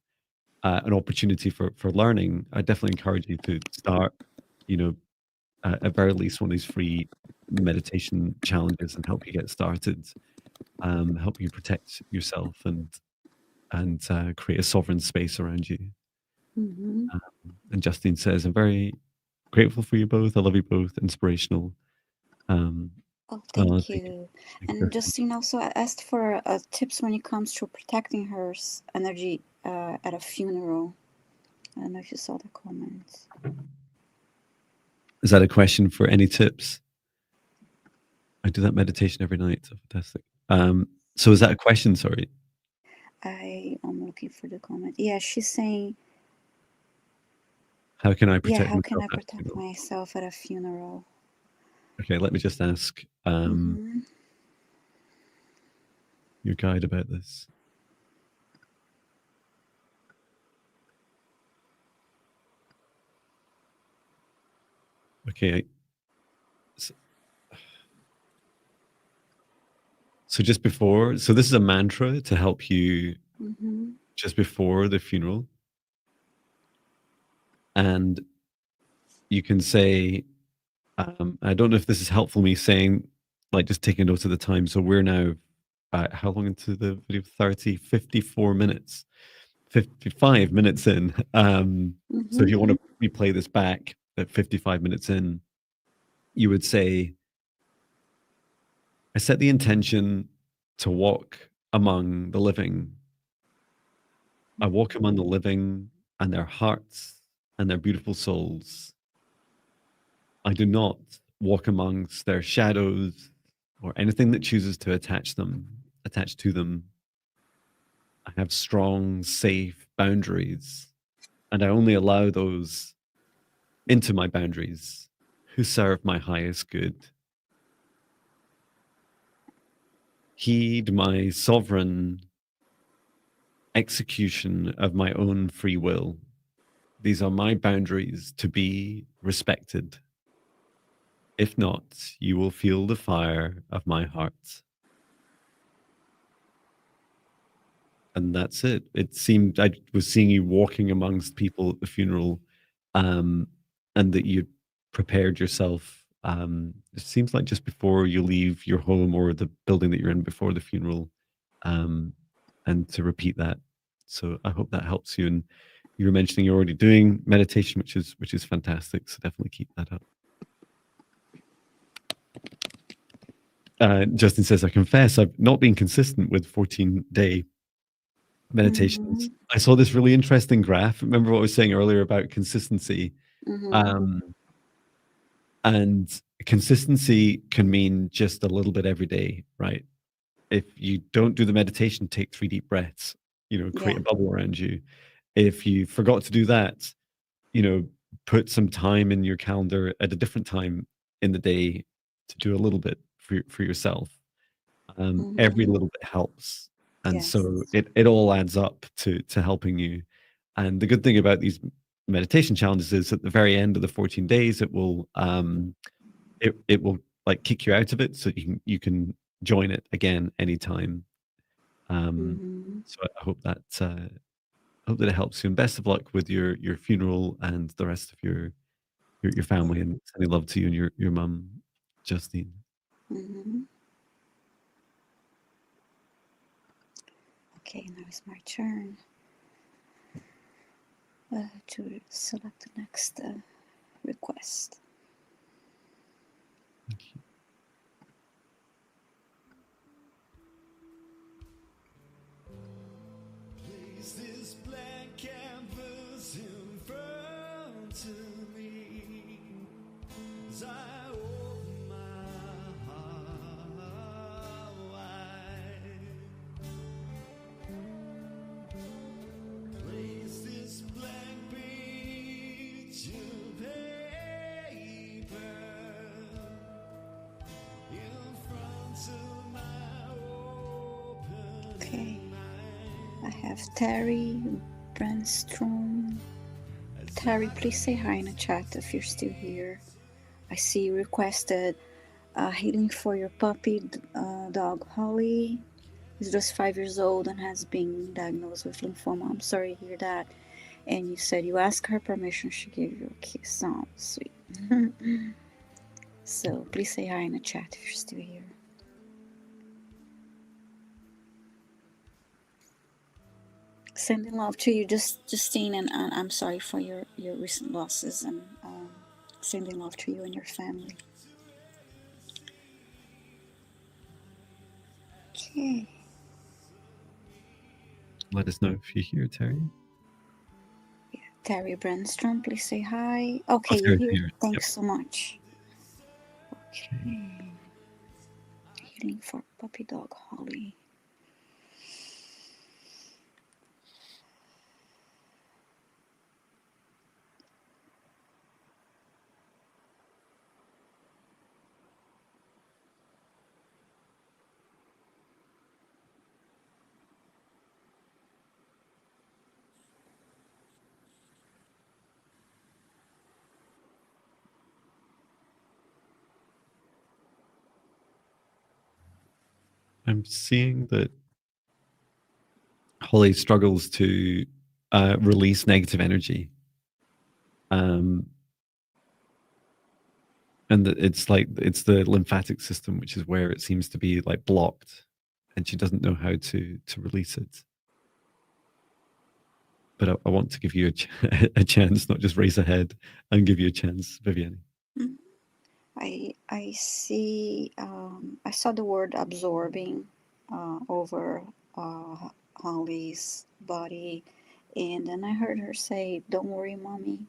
an opportunity for learning, I definitely encourage you to start, at very least one of these free meditation challenges, and help you get started, help you protect yourself and create a sovereign space around you. And Justine says, I'm very grateful for you both. I love you both. Inspirational. Oh, thank you. And Justine also asked for tips when it comes to protecting her energy at a funeral. I don't know if you saw the comments. Is that a question for any tips? I do that meditation every night. So fantastic. So is that a question? Sorry. I am looking for the comment. Yeah, she's saying, how can I protect how myself can I at a protect funeral? myself at a funeral? Okay, let me just ask your guide about this. Okay. So just before, so this is a mantra to help you just before the funeral. And you can say, I don't know if this is helpful, me saying, like, just taking note of the time. So we're now, how long into the video? 30, 54 minutes, 55 minutes in. So if you want to replay this back at 55 minutes in, you would say, I set the intention to walk among the living. I walk among the living and their hearts and their beautiful souls. I do not walk amongst their shadows or anything that chooses to attach to them. I have strong, safe boundaries, and I only allow those into my boundaries who serve my highest good. Heed my sovereign execution of my own free will. These are my boundaries to be respected. If not, you will feel the fire of my heart. and that's it. It seemed I was seeing you walking amongst people at the funeral, and that you prepared yourself. It seems like just before you leave your home or the building that you're in before the funeral, um, and to repeat that. So I hope that helps you. And you were mentioning you're already doing meditation, which is fantastic. So definitely keep that up. Justin says, I confess I've not been consistent with 14-day meditations. I saw this really interesting graph. Remember what I was saying earlier about consistency? And consistency can mean just a little bit every day, right? If you don't do the meditation, take 3 deep breaths, create a bubble around you. If you forgot to do that, put some time in your calendar at a different time in the day to do a little bit for yourself. Every little bit helps. And so it all adds up to helping you. And the good thing about these meditation challenges is at the very end of the 14 days, it will it will like kick you out of it, so you can join it again anytime. So I hope that it helps you. And best of luck with your funeral and the rest of your family. And sending love to you and your mum, Justine. Okay, now it's my turn to select the next request. Thank you. Place this blank canvas in front of me as I open my heart wide. Place this blank page of paper in front of my open. Okay, I have Terry Brandstrom. Terry, please say hi in the chat if you're still here. I see you requested healing for your puppy dog Holly. He's just 5 years old and has been diagnosed with lymphoma. I'm sorry to hear that. And you said you asked her permission, she gave you a kiss. Oh, sweet. So please say hi in the chat if you're still here. Sending love to you, Justine, and I'm sorry for your recent losses, and sending love to you and your family. Okay. Let us know if you're here, Terry. Yeah, Terry Brandstrom, please say hi. Okay, you're here. Thanks so much. Okay. Healing for puppy dog Holly. I'm seeing that Holly struggles to release negative energy. And that it's the lymphatic system, which is where it seems to be like blocked, and she doesn't know how to release it. But I want to give you a chance, not just raise a head, and give you a chance, Viviane. I see. I saw the word absorbing over Holly's body, and then I heard her say, "Don't worry, mommy."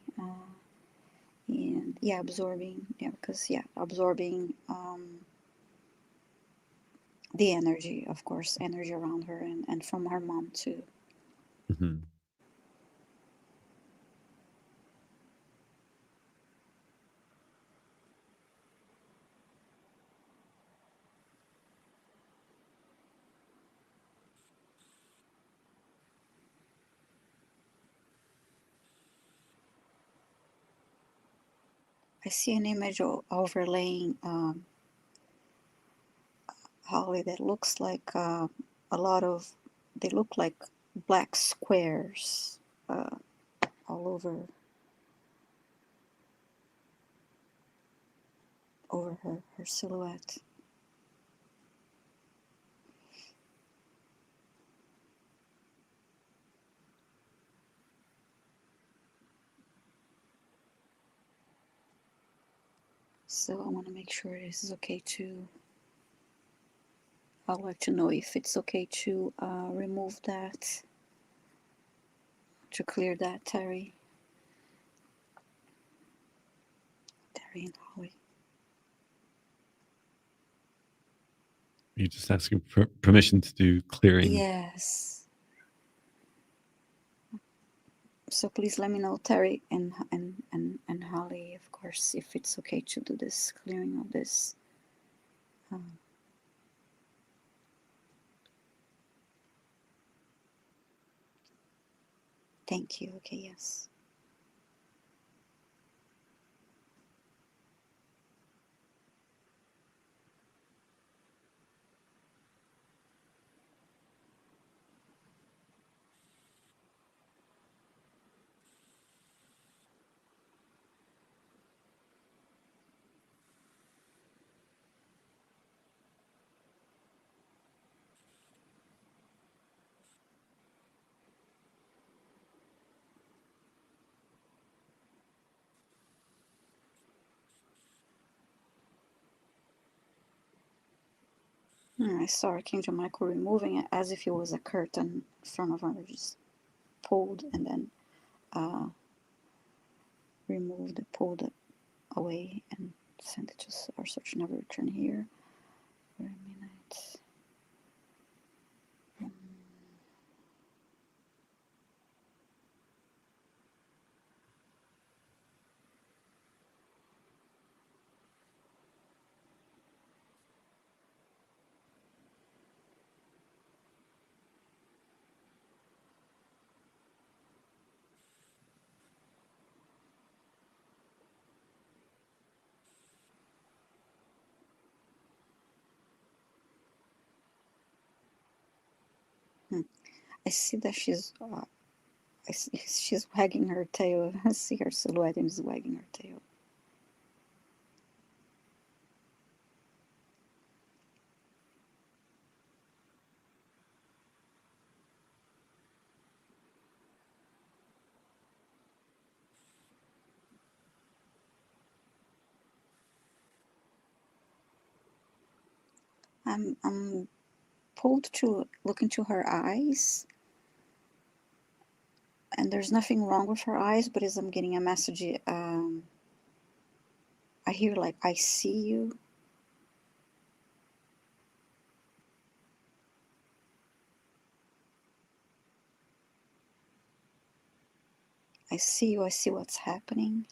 And yeah, absorbing. Yeah, because absorbing the energy, of course, energy around her and from her mom too. Mm-hmm. I see an image overlaying Holly that looks like a lot of. They look like black squares all over her silhouette. So I want to make sure this is okay to, I'd like to know if it's okay to remove that, to clear that, Terry and Holly. You're just asking for permission to do clearing. Yes. So please let me know, Terry and Holly, of course, if it's okay to do this clearing of this. Thank you. Okay, yes. I saw Archangel Michael removing it as if it was a curtain in front of her, just pulled and then removed it, pulled it away, and sent it to our search never return here for a minute. I see that she's she's wagging her tail. I see her silhouette and is wagging her tail. I'm pulled to look into her eyes, and there's nothing wrong with her eyes, but as I'm getting a message, I hear like, I see you. I see you, I see what's happening.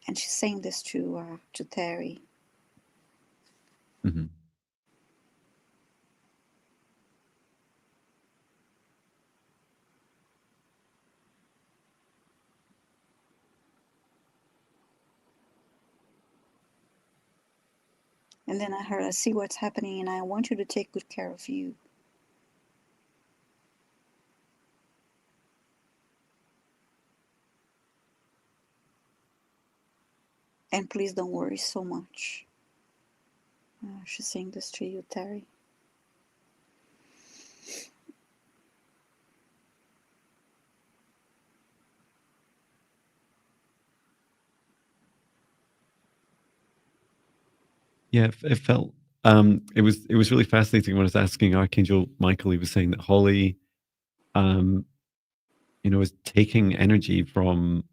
And she's saying this to Terry. Mm-hmm. And then I heard, I see what's happening, and I want you to take good care of you. And please don't worry so much. She's saying this to you, Terry. Yeah, it felt it was really fascinating when I was asking Archangel Michael. He was saying that Holly, is taking energy from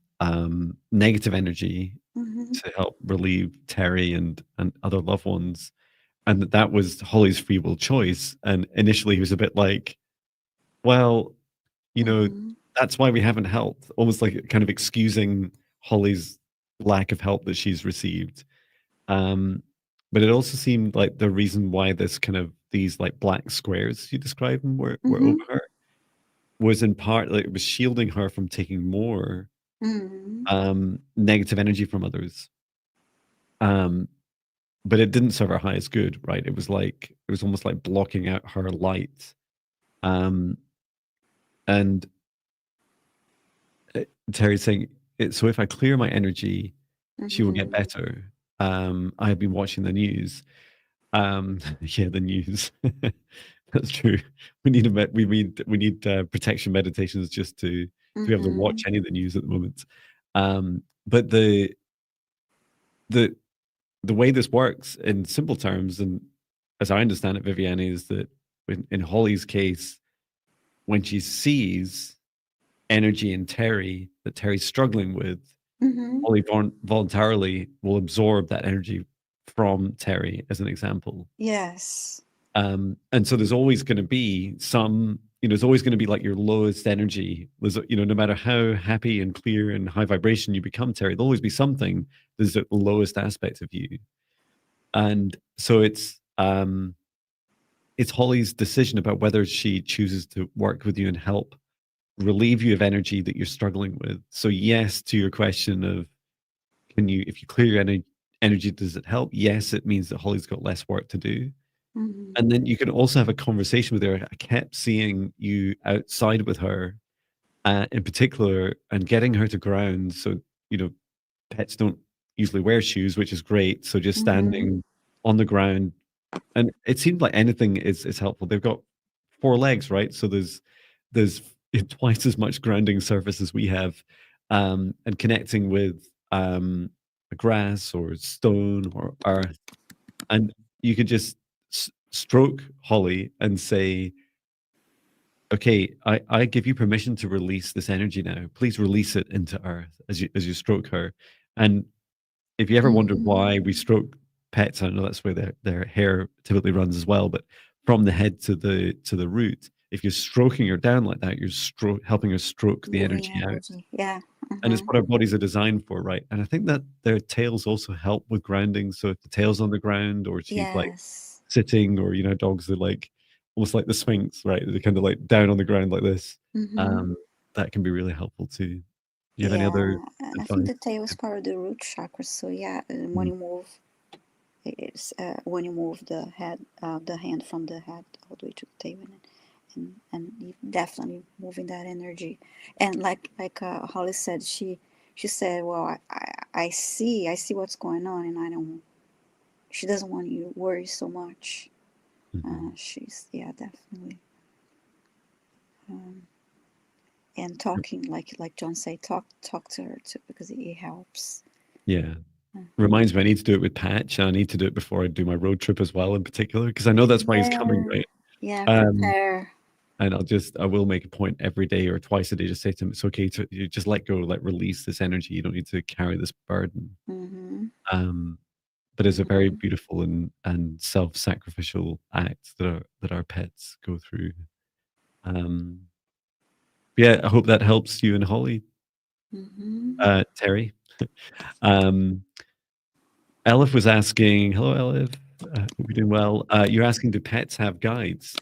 negative energy to help relieve Terry and other loved ones, and that was Holly's free will choice. And initially, he was a bit like, "Well, that's why we haven't helped," almost like kind of excusing Holly's lack of help that she's received. But it also seemed like the reason why these like black squares you described them were over her was in part like it was shielding her from taking more negative energy from others. But it didn't serve her highest good, right? It was almost like blocking out her light And Terry's saying, so if I clear my energy, she will get better. I have been watching the news. Yeah, the news. That's true. We need protection meditations just to be able to watch any of the news at the moment. But the way this works in simple terms, and as I understand it, Viviane, is that in Holly's case, when she sees energy in Terry that Terry's struggling with, Holly voluntarily will absorb that energy from Terry, as an example. Yes. And so there's always going to be some, there's always going to be like your lowest energy. There's, no matter how happy and clear and high vibration you become, Terry, there'll always be something that's the lowest aspect of you. And so it's Holly's decision about whether she chooses to work with you and help relieve you of energy that you're struggling with. So yes, to your question of, if you clear your energy, does it help? Yes, it means that Holly's got less work to do. And then you can also have a conversation with her. I kept seeing you outside with her, in particular, and getting her to ground. So, pets don't usually wear shoes, which is great. So just standing on the ground, and it seemed like anything is helpful. They've got 4 legs, right? So there's twice as much grounding surface as we have, and connecting with grass or stone or earth, and you could just stroke Holly and say, okay, I give you permission to release this energy now. Please release it into earth as you stroke her. And if you ever wondered why we stroke pets, I know that's where their hair typically runs as well, but from the head to the root, if you're stroking her down like that, you're helping her stroke the energy out. Yeah. And it's what our bodies are designed for, right? And I think that their tails also help with grounding. So if the tail's on the ground, or she's like sitting, or dogs are like almost like the Sphinx, right? They're kind of like down on the ground like this. That can be really helpful too. You have any other advice? I think the tail is part of the root chakra. So yeah, when you move, it's when you move the hand from the head all the way to the tail, and you definitely moving that energy. And like Holly said, she said, well, I see what's going on, and she doesn't want you to worry so much. She's definitely. And talking, like John said, talk to her too, because it helps. Yeah. Reminds me, I need to do it with Patch, and I need to do it before I do my road trip as well, in particular, because I know that's why he's coming, right? Yeah, prepare. And I will make a point every day or twice a day, just say to him, it's okay to you just let go, like release this energy. You don't need to carry this burden. But it's a very beautiful and self-sacrificial act that our pets go through. Yeah, I hope that helps you and Holly. Terry. Elif was asking, hello Elif, hope you're doing well. You're asking, do pets have guides?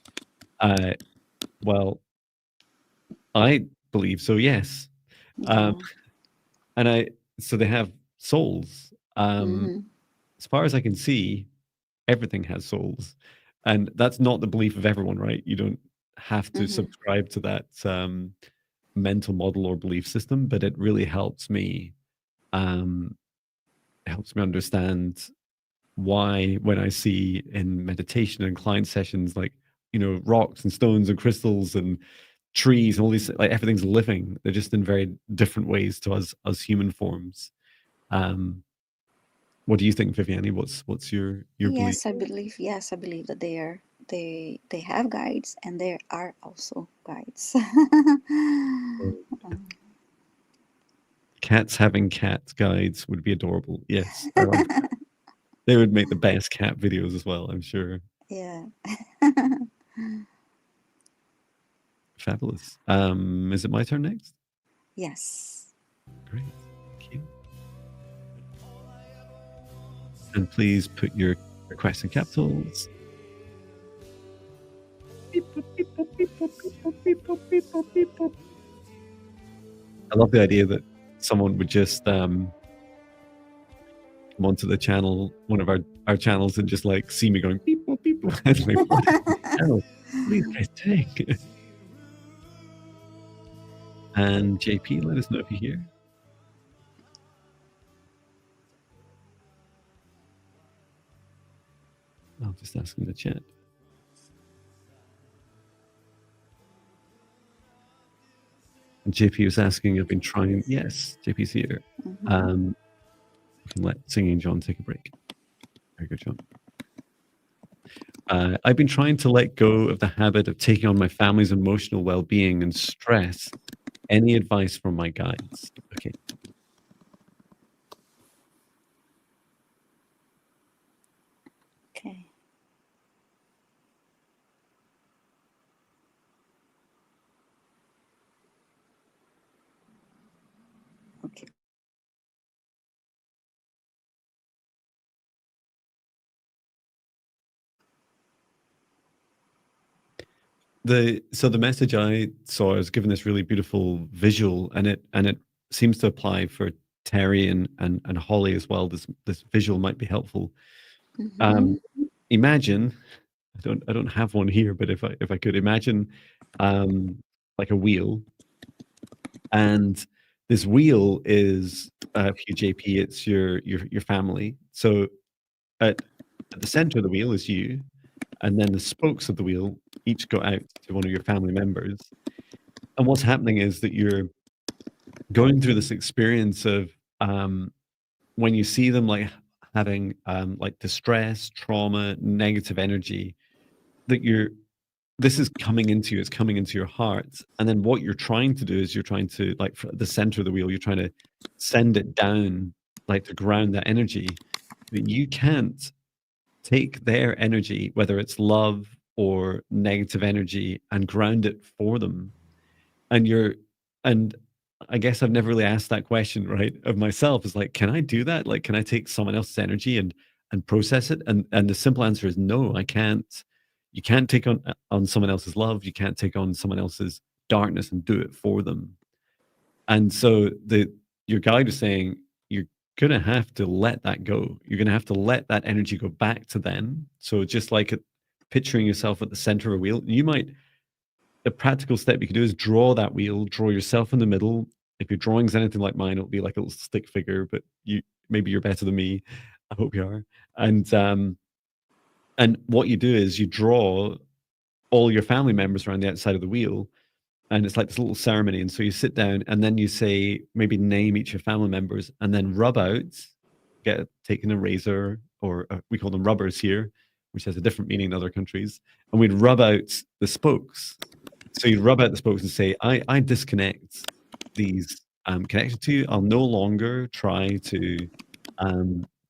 Well, I believe so, yes. So they have souls. As far as I can see, everything has souls. And that's not the belief of everyone, right? You don't have to subscribe to that mental model or belief system, but it really helps me. It helps me understand why, when I see in meditation and client sessions, like, rocks and stones and crystals and trees and all these, like, everything's living. They're just in very different ways to us as human forms. What do you think, Viviane? What's your belief? Yes, I believe that they have guides, and there are also guides. Cats having cat guides would be adorable. Yes, I like that. They would make the best cat videos as well, I'm sure. Yeah. Fabulous. Is it my turn next? Yes. Great. Thank you. And please put your requests in capitals. I love the idea that someone would just come onto the channel, one of our channels, and just like see me going beep boop beep boop. Like, What are you guys doing? And JP, let us know if you're here. I'll just ask in the chat. And JP was asking, I've been trying. Yes, JP's here. Mhm. We can let Singing John take a break. Very good, John. I've been trying to let go of the habit of taking on my family's emotional well-being and stress. Any advice from my guides? Okay. Okay. Okay. So the message I saw, I was given this really beautiful visual, and it seems to apply for Terry and Holly as well. This visual might be helpful. Mhm. Imagine, I don't have one here, but if I could imagine, like a wheel, and this wheel is for you, JP, it's your family. So at the center of the wheel is you, and then the spokes of the wheel each go out to one of your family members. And what's happening is that you're going through this experience of when you see them like having like distress, trauma, negative energy, that you're this is coming into you, it's coming into your heart. And then what you're trying to do is you're trying to, like, for the center of the wheel, you're trying to send it down, like to ground that energy. But you can't take their energy, whether it's love or negative energy, and ground it for them. And and I guess I've never really asked that question, right, of myself. Is like, can I do that? Like, can I take someone else's energy and process it? And the simple answer is no, I can't. You can't take on someone else's love. You can't take on someone else's darkness and do it for them. And so the your guide is saying you're gonna have to let that go. You're gonna have to let that energy go back to them. So just like picturing yourself at the center of a wheel, you might the practical step you can do is draw that wheel, draw yourself in the middle. If your drawing's anything like mine, it'll be like a little stick figure, but maybe you're better than me. I hope you are. And what you do is you draw all your family members around the outside of the wheel, and it's like this little ceremony. And so you sit down, and then you say, maybe name each of your family members, and then rub out, taking a razor, or we call them rubbers here, which has a different meaning in other countries, and we'd rub out the spokes. So you rub out the spokes and say, I disconnect these connections to you. I'll no longer try to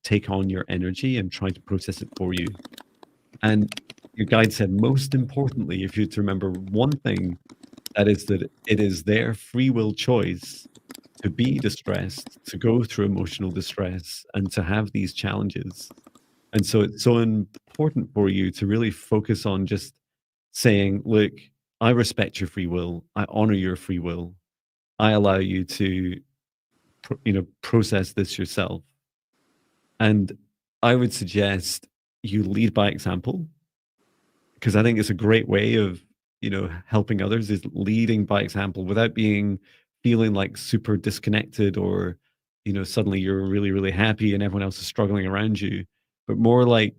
take on your energy and try to process it for you. And your guide said, most importantly, if you to remember one thing, that is that it is their free will choice to be distressed, to go through emotional distress, and to have these challenges. And so it's so important for you to really focus on just saying, look, I respect your free will. I honor your free will. I allow you to, process this yourself. And I would suggest you lead by example, because I think it's a great way of, helping others, is leading by example without feeling like super disconnected, or, suddenly you're really, really happy and everyone else is struggling around you, but more like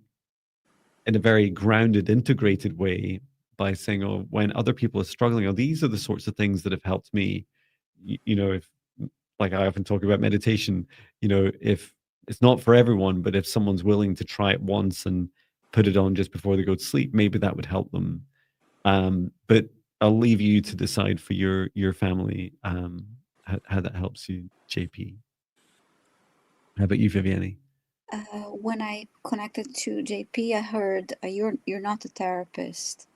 in a very grounded, integrated way, by saying, oh, when other people are struggling, oh, these are the sorts of things that have helped me. If, like I often talk about meditation, if it's not for everyone, but if someone's willing to try it once and put it on just before they go to sleep, maybe that would help them. But I'll leave you to decide for your family, how that helps you, JP. How about you, Viviane? When I connected to JP, I heard you're not a therapist,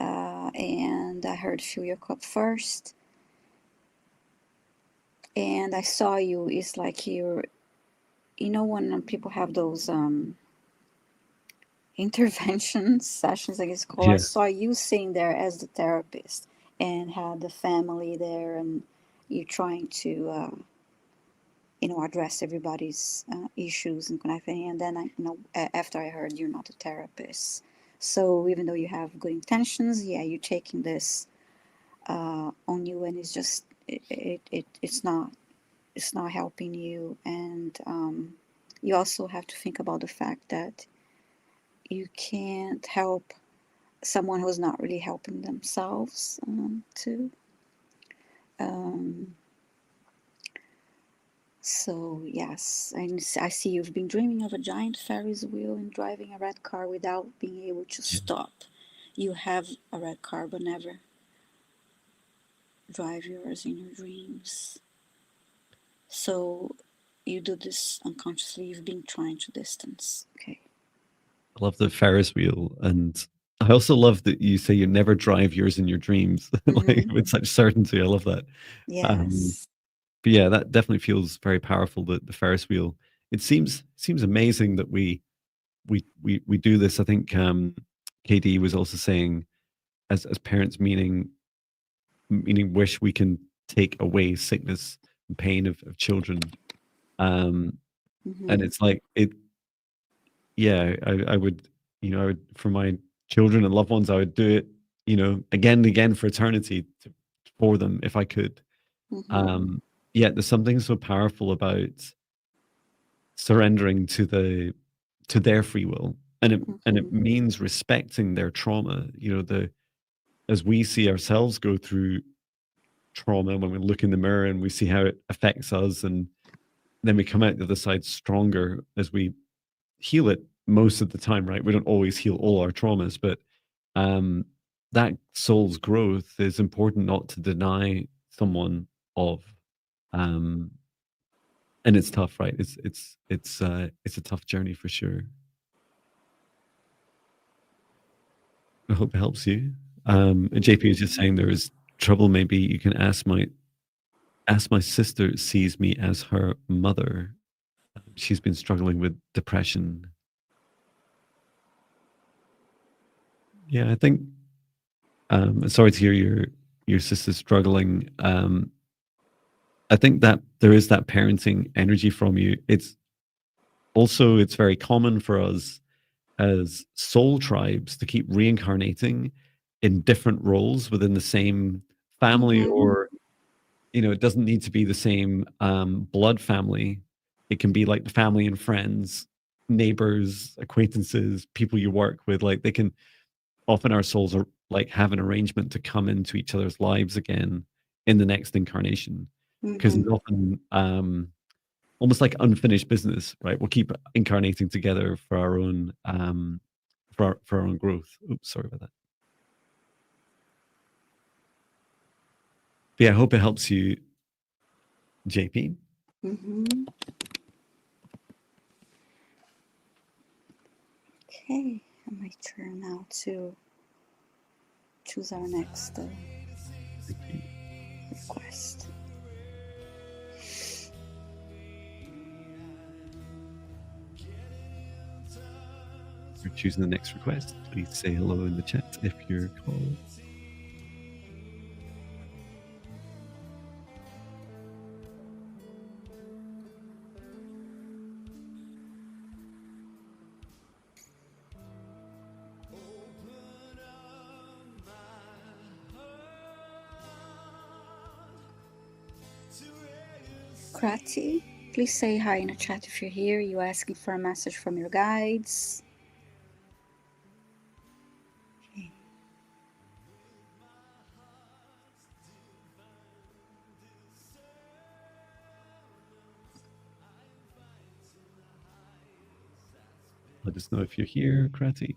and I heard fill your cup first, and I saw you. It's like when people have those intervention sessions, I guess called. I Yeah. saw you sitting there as the therapist and had the family there, and you trying to address everybody's issues and connecting. And then after I heard you're not a therapist, So even though you have good intentions, yeah, you're taking this on you, and it's just it's not helping you. And you also have to think about the fact that you can't help someone who's not really helping themselves too. Um, so yes, I see you've been dreaming of a giant Ferris wheel and driving a red car without being able to Yeah. stop. You have a red car, but never drive yours in your dreams. So you do this unconsciously. You've been trying to distance. Okay. I love the Ferris wheel, and I also love that you say you never drive yours in your dreams, like Mm-hmm. with such certainty. I love that. Um, Yes. but yeah, that definitely feels very powerful. The Ferris wheel. It seems amazing that we do this. I think KD was also saying, as parents, meaning wish we can take away sickness and pain of children. Um, and Mm-hmm. it's like it. Yeah, I would, I would for my children and loved ones, I would do it, again and again for eternity for them if I could. Mm-hmm. Yet there's something so powerful about surrendering to their free will, and it Mm-hmm. means respecting their trauma. As we see ourselves go through trauma when we look in the mirror and we see how it affects us, and then we come out the other side stronger as we heal it most of the time, right? We don't always heal all our traumas, but um, that soul's growth is important not to deny someone of. Um, and it's tough, right? It's a tough journey for sure. I hope it helps you. And JP is just saying there is trouble. Maybe you can ask my sister sees me as her mother. She's been struggling with depression. Yeah, I think. Sorry to hear your sister struggling. I think that there is that parenting energy from you. It's very common for us as soul tribes to keep reincarnating in different roles within the same family, Mm-hmm. or it doesn't need to be the same blood family. It can be like the family and friends, neighbors, acquaintances, people you work with. Like they can often our souls are like have an arrangement to come into each other's lives again in the next incarnation, because Mm-hmm. often almost like unfinished business, right? We'll keep incarnating together for our own for our own growth. Oops, sorry about that. But yeah, I hope it helps you, JP. Mm-hmm. Okay. My turn now to choose our next Thank you. request. For choosing the next request, please say hello in the chat if you're called. Krati, please say hi in the chat if you're here. You're asking for a message from your guides. Okay. Let us know if you're here, Krati.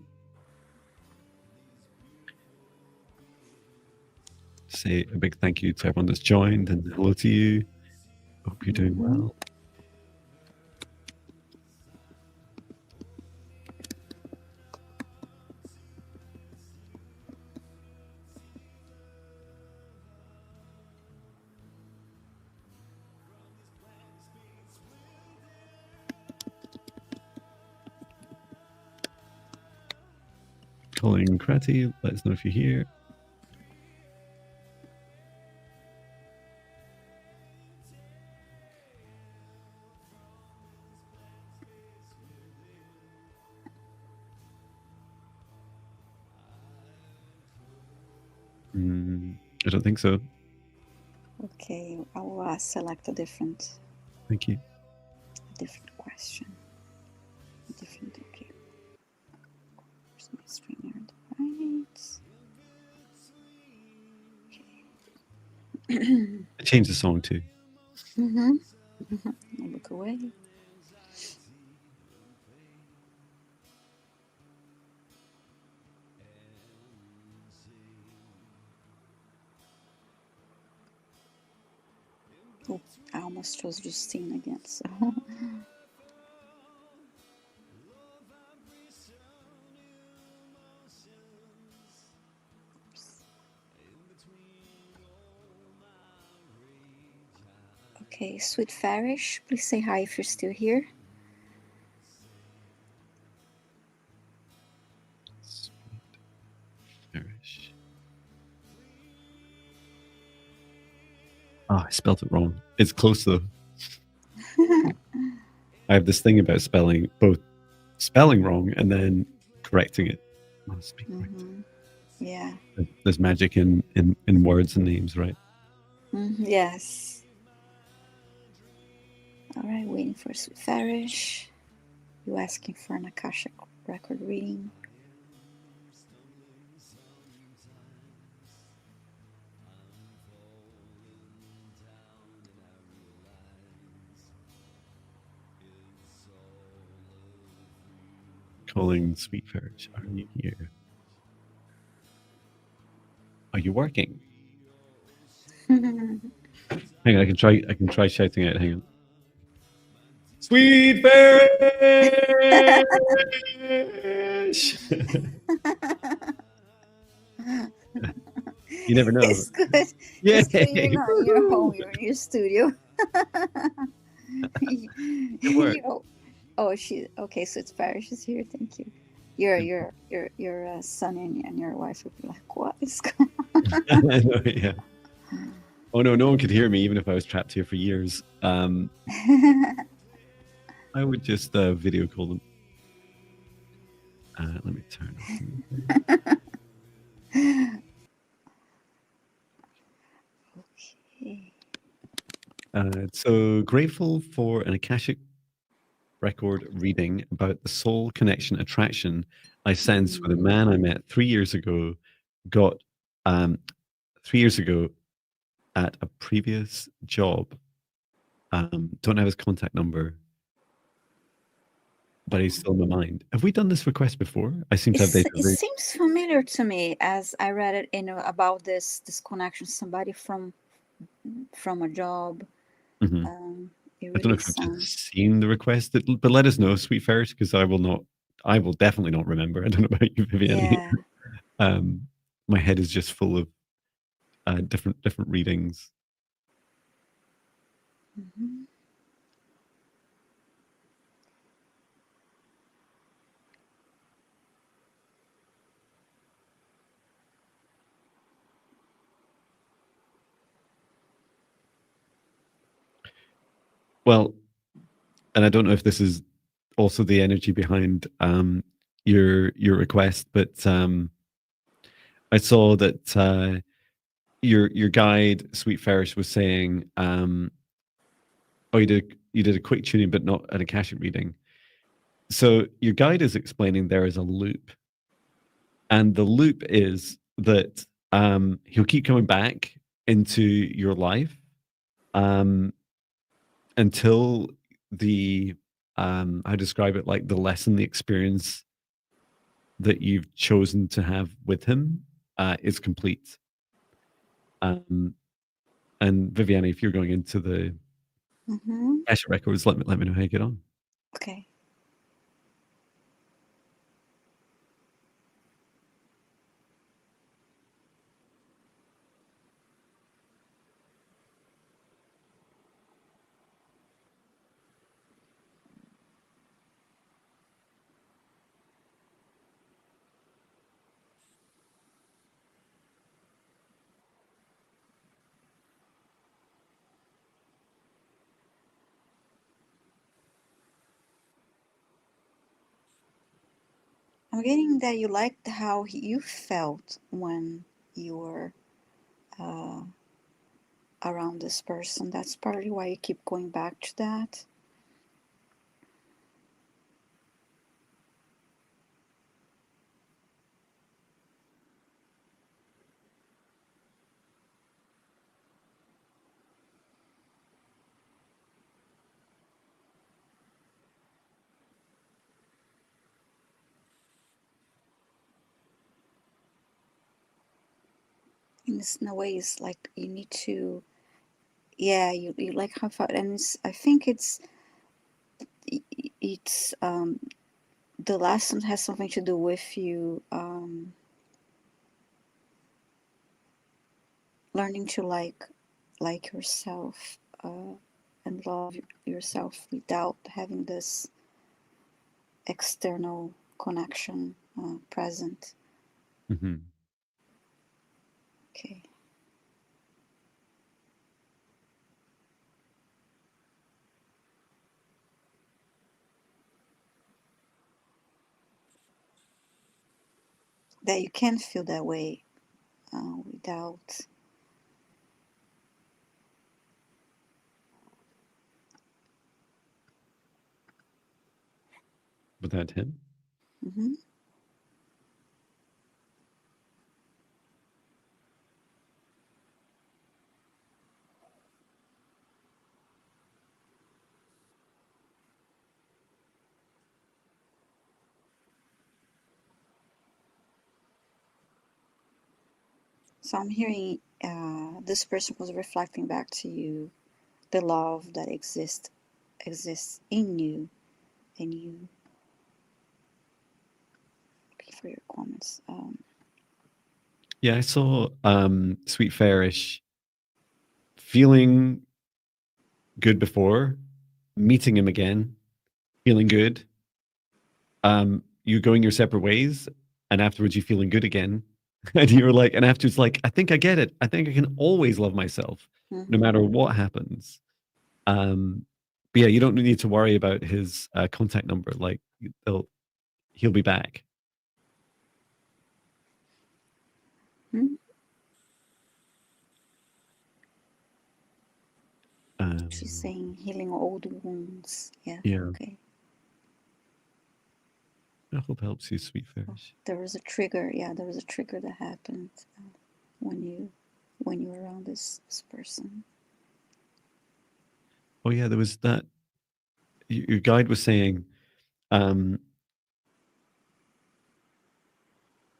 Say a big thank you to everyone that's joined, and hello to you. Hope you're doing Mm-hmm. well. Calling Krati, let us know if you're here. I don't think so. Okay, I'll select a different Thank you. question. Okay. Where's my StreamYard? Right. I changed the song too. Mm-hmm. I'll look away. Oh, I almost chose Justine again, so. Okay, Sweet Farish, please say hi if you're still here. Sweet Farish. I spelled it wrong. It's close though. I have this thing about both spelling wrong and then correcting it. Must be correct. Mm-hmm. Yeah. There's magic in words and names, right? Yes. All right, waiting for Sweet Farish. You asking for an Akashic record reading? Calling Sweet Farish. Are you here? Are you working? Hang on, I can try shouting out. Hang on. Sweet Farish. You never know. It's good. Yeah. It's good you're not in your home, you're in your studio. It worked. Oh, okay, so it's Farish is here. Thank you. Your son and your wife would be like, what is going on? Yeah. Oh no one could hear me even if I was trapped here for years. I would just video call them. Let me turn off. Okay. So grateful for an Akashic record reading about the soul connection attraction I sense with a man I met 3 years ago. Got 3 years ago at a previous job. Don't have his contact number, but he's still in my mind. Have we done this request before? I seem to have It data. seems familiar to me as I read it about this connection. Somebody from a job. Mm-hmm. It I don't know really if I've sounds. just seen the request, but let us know, Sweet Ferret, because I will definitely not remember. I don't know about you, Viviane. Yeah. My head is just full of different readings. Mm-hmm. Well, and I don't know if this is also the energy behind your request, but I saw that your guide, Sweet Ferris, was saying, "Oh, you did a quick tuning, but not an Akashic reading." So your guide is explaining there is a loop, and the loop is that he'll keep coming back into your life until the I describe it like the lesson, the experience that you've chosen to have with him is complete. And Viviane, if you're going into the Akashic records, let me know how you get on. Okay. I'm getting that you liked how you felt when you were around this person. That's partly why you keep going back to that. In a way, it's like you need to, yeah, you like how far, and I think it's the lesson has something to do with you learning to like yourself and love yourself without having this external connection present. Hmm. Okay. That you can feel that way without. Without him. Mm-hmm. So I'm hearing this person was reflecting back to you the love that exists in you, and you for your comments. Yeah, I saw Sweet Fairish feeling good before, meeting him again, feeling good. You going your separate ways, and afterwards you feeling good again. And you're like, and afterwards, like, I think I get it. I think I can always love myself, no Mm-hmm. matter what happens. But yeah, you don't need to worry about his contact number. Like, he'll be back. Mm-hmm. She's Um, saying healing old wounds. Yeah. yeah, Okay. I hope helps you, Sweet Oh, Fairish. there was a trigger. Yeah, there was a trigger that happened when you were around this person. Oh yeah, there was that. Your guide was saying, um,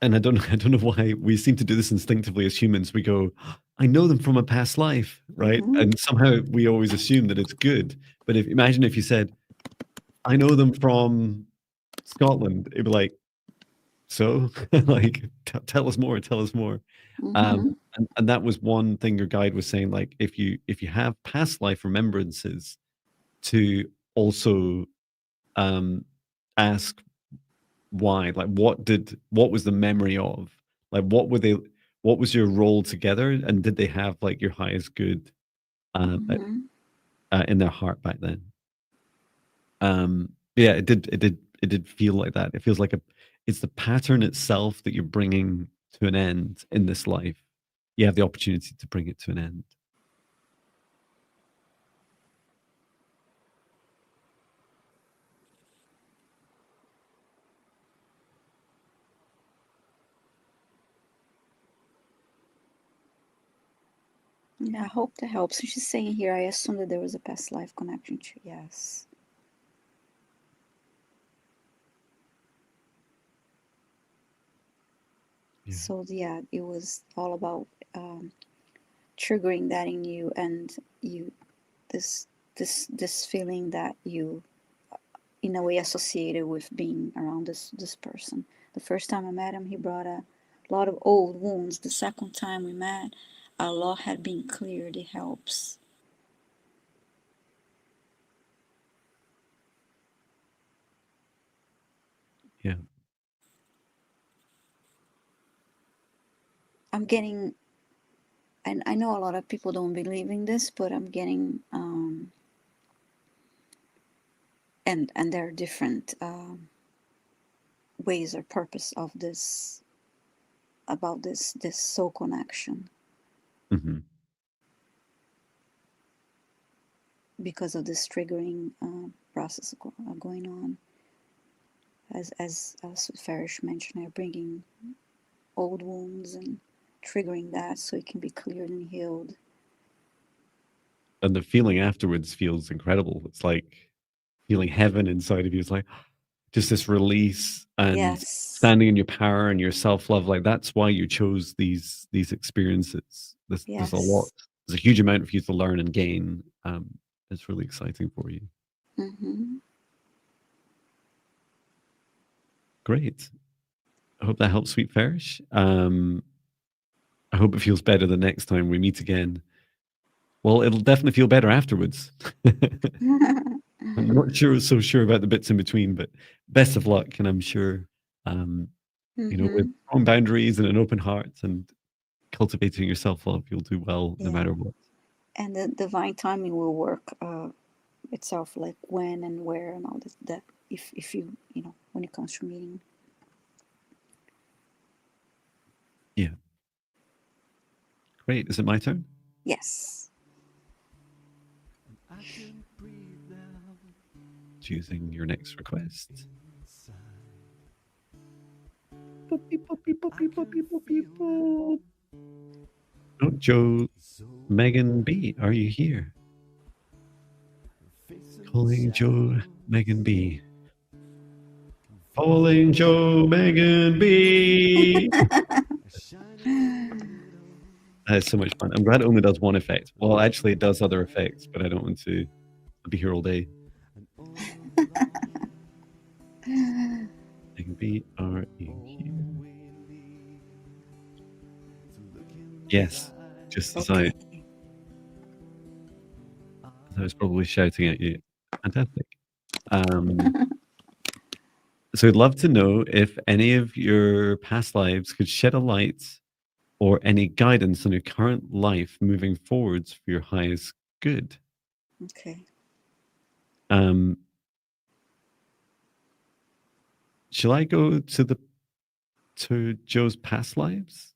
and I don't I don't know why we seem to do this instinctively as humans. We go, I know them from a past life, right? Mm-hmm. And somehow we always assume that it's good. But imagine if you said, I know them from Scotland, it'd be like, so like tell us more, tell us more. Mm-hmm. And that was one thing your guide was saying, like if you have past life remembrances, to also um ask why, like what was the memory of, like what was your role together, and did they have like your highest good Mm-hmm. in their heart back then. Yeah, it did feel like that. It feels like it's the pattern itself that you're bringing to an end in this life. You have the opportunity to bring it to an end. Yeah, I hope that helps. So she's saying here, I assume that there was a past life connection to yes. Yeah. So yeah, it was all about triggering that in you, and you this this feeling that you in a way associated with being around this person. The first time I met him, he brought a lot of old wounds. The second time we met, a lot had been cleared. It helps. Yeah. I'm getting, and I know a lot of people don't believe in this, but I'm getting, and there are different ways or purpose of this about this soul connection. Hmm. because of this triggering process going on. As Farish mentioned, are bringing old wounds and triggering that so it can be cleared and healed. And the feeling afterwards feels incredible. It's like feeling heaven inside of you. It's like just this release and Yes. standing in your power and your self-love. Like that's why you chose these experiences. There's a lot. Yes. There's a huge amount for you to learn and gain. It's really exciting for you. Mm-hmm. Great. I hope that helps, Sweet Farish. I hope it feels better the next time we meet again. Well, it'll definitely feel better afterwards. I'm not so sure about the bits in between, but best of luck. And I'm sure, you know, with strong boundaries and an open heart and cultivating your self-love, you'll do well no Yeah. matter what. And the divine timing will work itself, like when and where and all that if you know, when it comes to meeting. Yeah. Great. Is it my turn? Yes. I can breathe now Choosing your next request. inside. Boopy, boopy, I boopy, can boopy, boopy, feel boop. Oh, Joe, so Megan B, are you here? facing Calling Joe, shadows, Megan B. Calling Joe, Megan B. a shining widow. That's so much fun. I'm glad it only does one effect. Well, actually, it does other effects, but I don't want to be here all day. And all alone, Megan B, are you all here? we need to look in the Yes, eyes just as Okay. I was probably shouting at you. Fantastic. So I'd love to know if any of your past lives could shed a light or any guidance on your current life moving forwards for your highest good. Okay. Um, shall I go to Joe's past lives?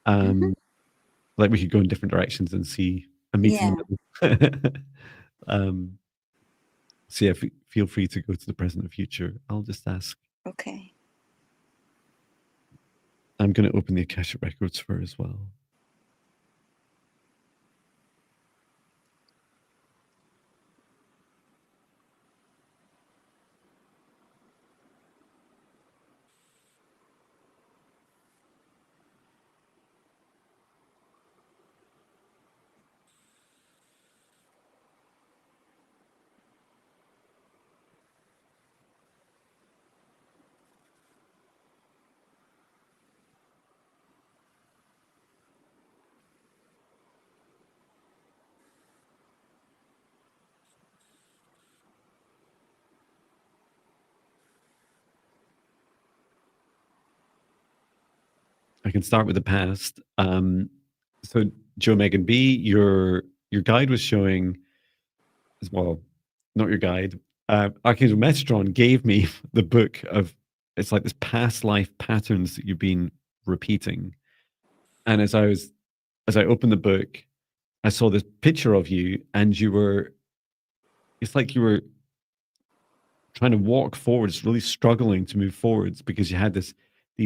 Like we could go in different directions and see a meet in the middle. So yeah, feel free to go to the present and future. I'll just ask. Okay. I'm going to open the Akashic records for her as well. I can start with the past. So Joe Megan B, your guide was showing, well, not your guide. Archangel Metron gave me the book of, it's like this past life patterns that you've been repeating. And as I opened the book, I saw this picture of you, and it's like you were trying to walk forwards, really struggling to move forwards because you had these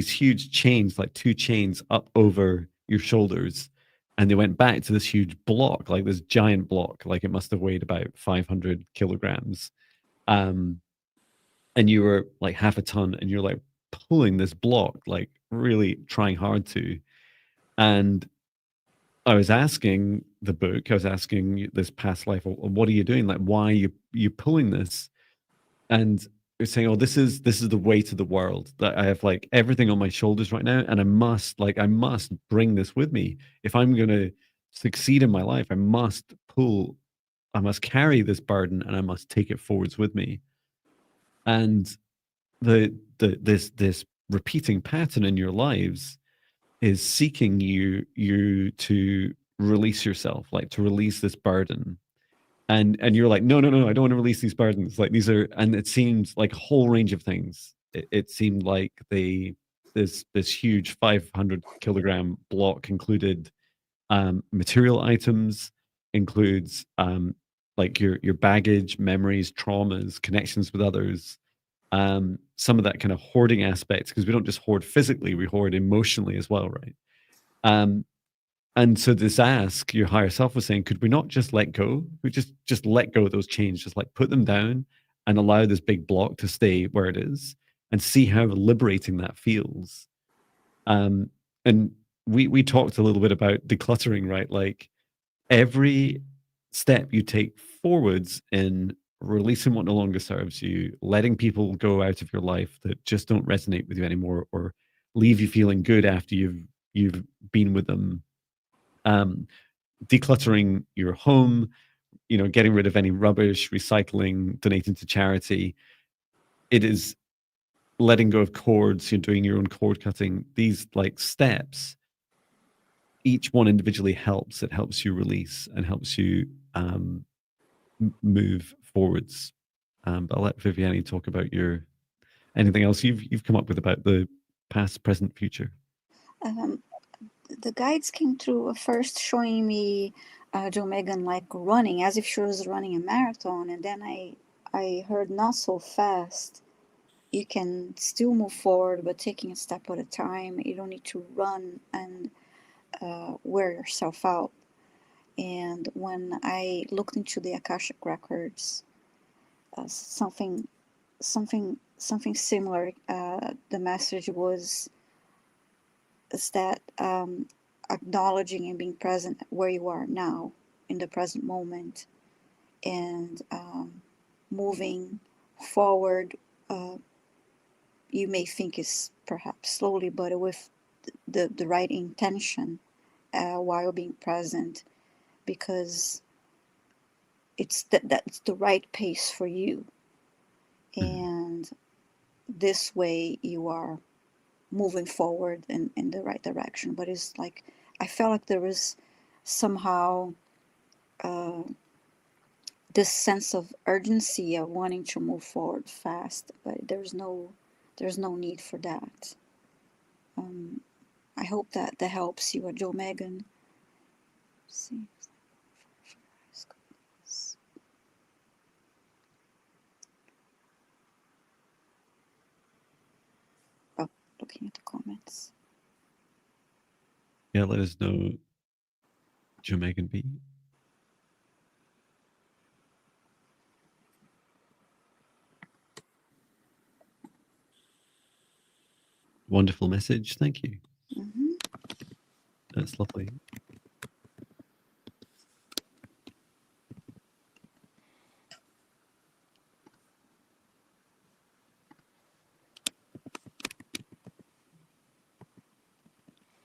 huge chains, like 2 chains up over your shoulders, and they went back to this huge block, like this giant block, like it must have weighed about 500 kilograms. And you were like half a ton, and you're like pulling this block, like really trying hard to. And I was asking the book, I was asking this past life, what are you doing? Like, why are you pulling this? And you're saying, oh, this is the weight of the world, that I have like everything on my shoulders right now, and I must bring this with me. If I'm going to succeed in my life, I must carry this burden, and I must take it forwards with me. And this repeating pattern in your lives is seeking you to release yourself, like to release this burden. And you're like, no, I don't want to release these burdens. Like these are, and it seems like a whole range of things. It seemed like this huge 500 kilogram block included material items, includes like your baggage, memories, traumas, connections with others, some of that kind of hoarding aspect, because we don't just hoard physically, we hoard emotionally as well, right? Um, and so this ask, your higher self was saying, could we not just let go? We just let go of those chains, just like put them down and allow this big block to stay where it is and see how liberating that feels. And we talked a little bit about decluttering, right? Like every step you take forwards in releasing what no longer serves you, letting people go out of your life that just don't resonate with you anymore, or leave you feeling good after you've been with them. Decluttering your home, getting rid of any rubbish, recycling, donating to charity. It is letting go of cords, you're doing your own cord cutting. These like steps, each one individually helps. It helps you release and helps you move forwards. But I'll let Viviane talk about anything else you've come up with about the past, present, future. The guides came through first showing me Joe Megan like running as if she was running a marathon, and then I heard not so fast. You can still move forward, but taking a step at a time. You don't need to run and wear yourself out. And when I looked into the Akashic records, something similar. The message was is that acknowledging and being present where you are now in the present moment, and moving forward. You may think is perhaps slowly, but with the right intention while being present, because that's the right pace for you, and this way you are moving forward in the right direction. But it's like I felt like there was somehow this sense of urgency of wanting to move forward fast, but there's no need for that. I hope that helps you, Joe Megan. See. Oh, looking at the comments. Yeah, let us know, Joe Megan B. Wonderful message. Thank you. Mm-hmm. That's lovely.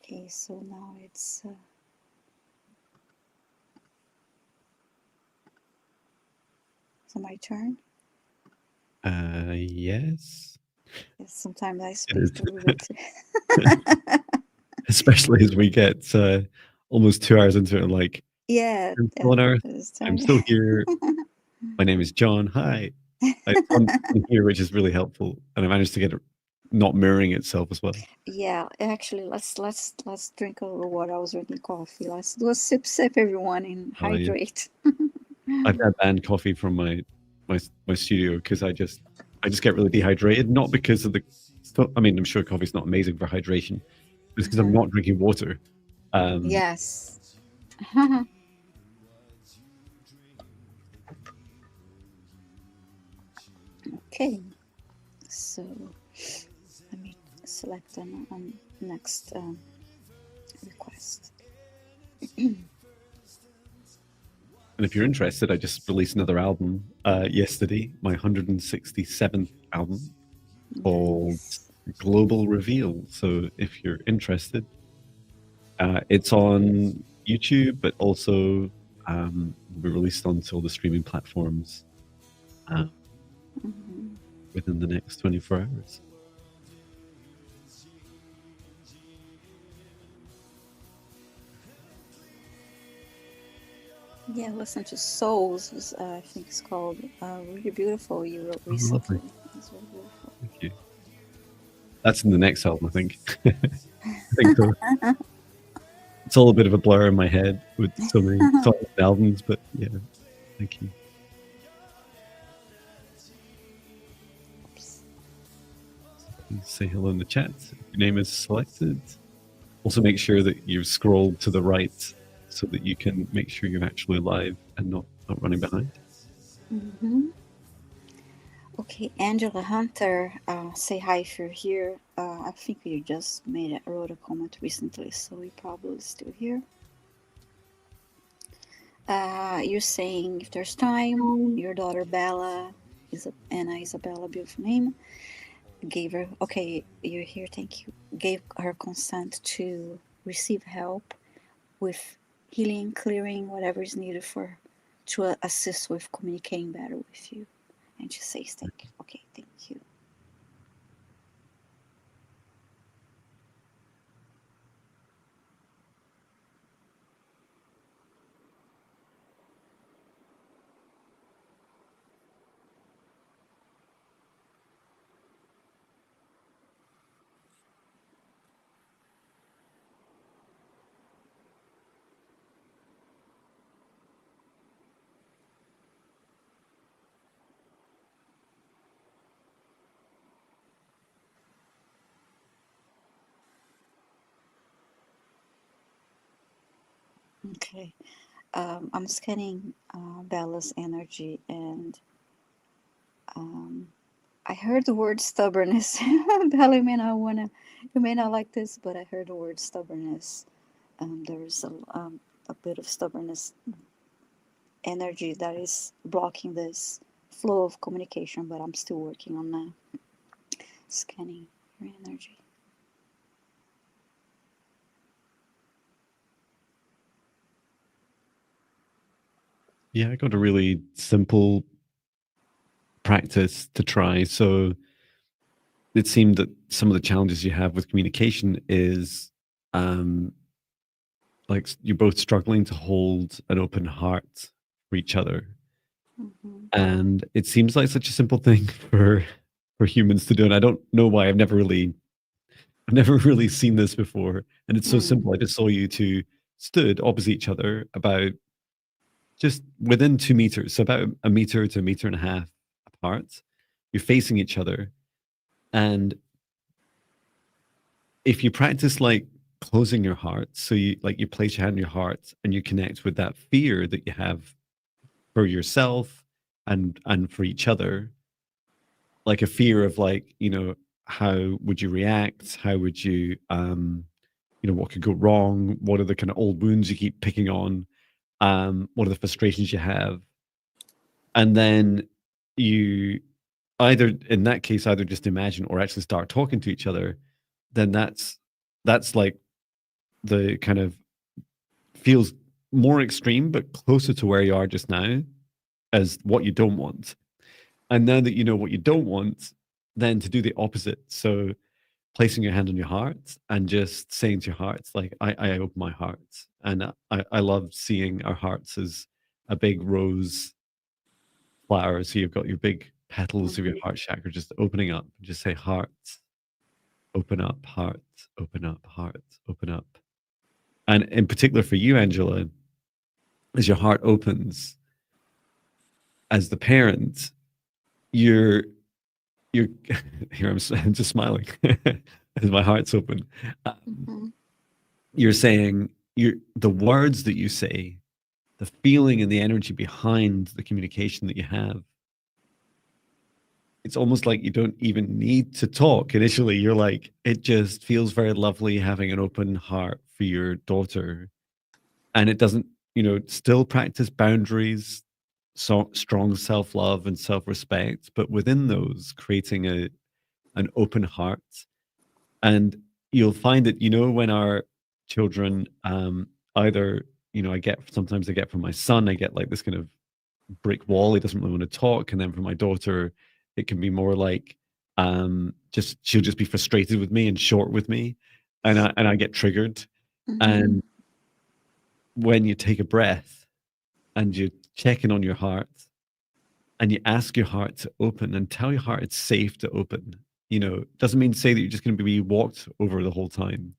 Okay, so now it's so my turn. Yes. Yes, sometimes I It speak is. a little bit. Especially as we get almost 2 hours into it, like, Yeah, I'm still on Earth. it's I'm time. still here. My name is John. Hi. It's on here, which is really helpful, and I managed to get it not mirroring itself as well. Yeah, actually, let's drink a little water. I was drinking coffee. Let's do a sip, everyone, and Oh, yeah. hydrate. I've had banned coffee from my studio because I just get really dehydrated. Not because of the stuff. I mean, I'm sure coffee's not amazing for hydration. It's because I'm not drinking water. Yes. Okay. So let me select on next request. And if you're interested, I just released another album yesterday, my 167th album called Nice. Global Reveal. So if you're interested, it's on YouTube, but also will be released onto all the streaming platforms within the next 24 hours. Yeah, listen to Souls, was, I think it's called. Really beautiful. You wrote recently. Lovely. It's really beautiful. Thank you. That's in the next album, I think. I think so. It's all a bit of a blur in my head with so many songs and albums, but yeah, thank you. Please say hello in the chat if your name is selected. Also make sure that you've scrolled to the right so that you can make sure you're actually live and not running behind. Okay, Angela Hunter, say hi if you're here. I think you just wrote a comment recently, so you're probably still here. You're saying if there's time, your daughter Bella, Anna Isabella, beautiful name, gave her, okay, you're here, thank you, gave her consent to receive help with healing, clearing, whatever is needed to assist with communicating better with you. And she says, thank you. Okay, thank you. Okay, I'm scanning Bella's energy, and I heard the word stubbornness. Bella, you may not like this, but I heard the word stubbornness. There is a bit of stubbornness energy that is blocking this flow of communication, but I'm still working on that. Scanning your energy. Yeah, I got a really simple practice to try. So it seemed that some of the challenges you have with communication is like you're both struggling to hold an open heart for each other. And it seems like such a simple thing for humans to do. And I don't know why I've never really seen this before. And it's so simple. I just saw you two stood opposite each other about just within 2 meters, so about a meter to a meter and a half apart. You're facing each other. And if you practice like closing your heart, so you place your hand on your heart and you connect with that fear that you have for yourself and for each other, like a fear of like, how would you react? How would you, what could go wrong? What are the kind of old wounds you keep picking on? What are the frustrations you have? And then you either, in that case, either just imagine or actually start talking to each other. Then that's like the kind of feels more extreme, but closer to where you are just now as what you don't want. And now that you know what you don't want, then to do the opposite. So placing your hand on your heart and just saying to your heart, like, I open my heart. And I love seeing our hearts as a big rose flower. So you've got your big petals of your heart chakra just opening up. Just say heart, open up, heart, open up, heart, open up. And in particular for you, Angela, as your heart opens, as the parent, you're here. I'm just smiling as my heart's open. You're saying the words that you say, the feeling and the energy behind the communication that you have. It's almost like you don't even need to talk initially. You're like, it just feels very lovely having an open heart for your daughter. And it doesn't, still practice boundaries, strong self-love and self-respect, but within those, creating an open heart. And you'll find that, when our children either, sometimes I get from my son, I get like this kind of brick wall. He doesn't really want to talk. And then from my daughter, it can be more like she'll just be frustrated with me and short with me. And I get triggered. And when you take a breath and you check in on your heart and you ask your heart to open and tell your heart it's safe to open, doesn't mean to say that you're just going to be walked over the whole time.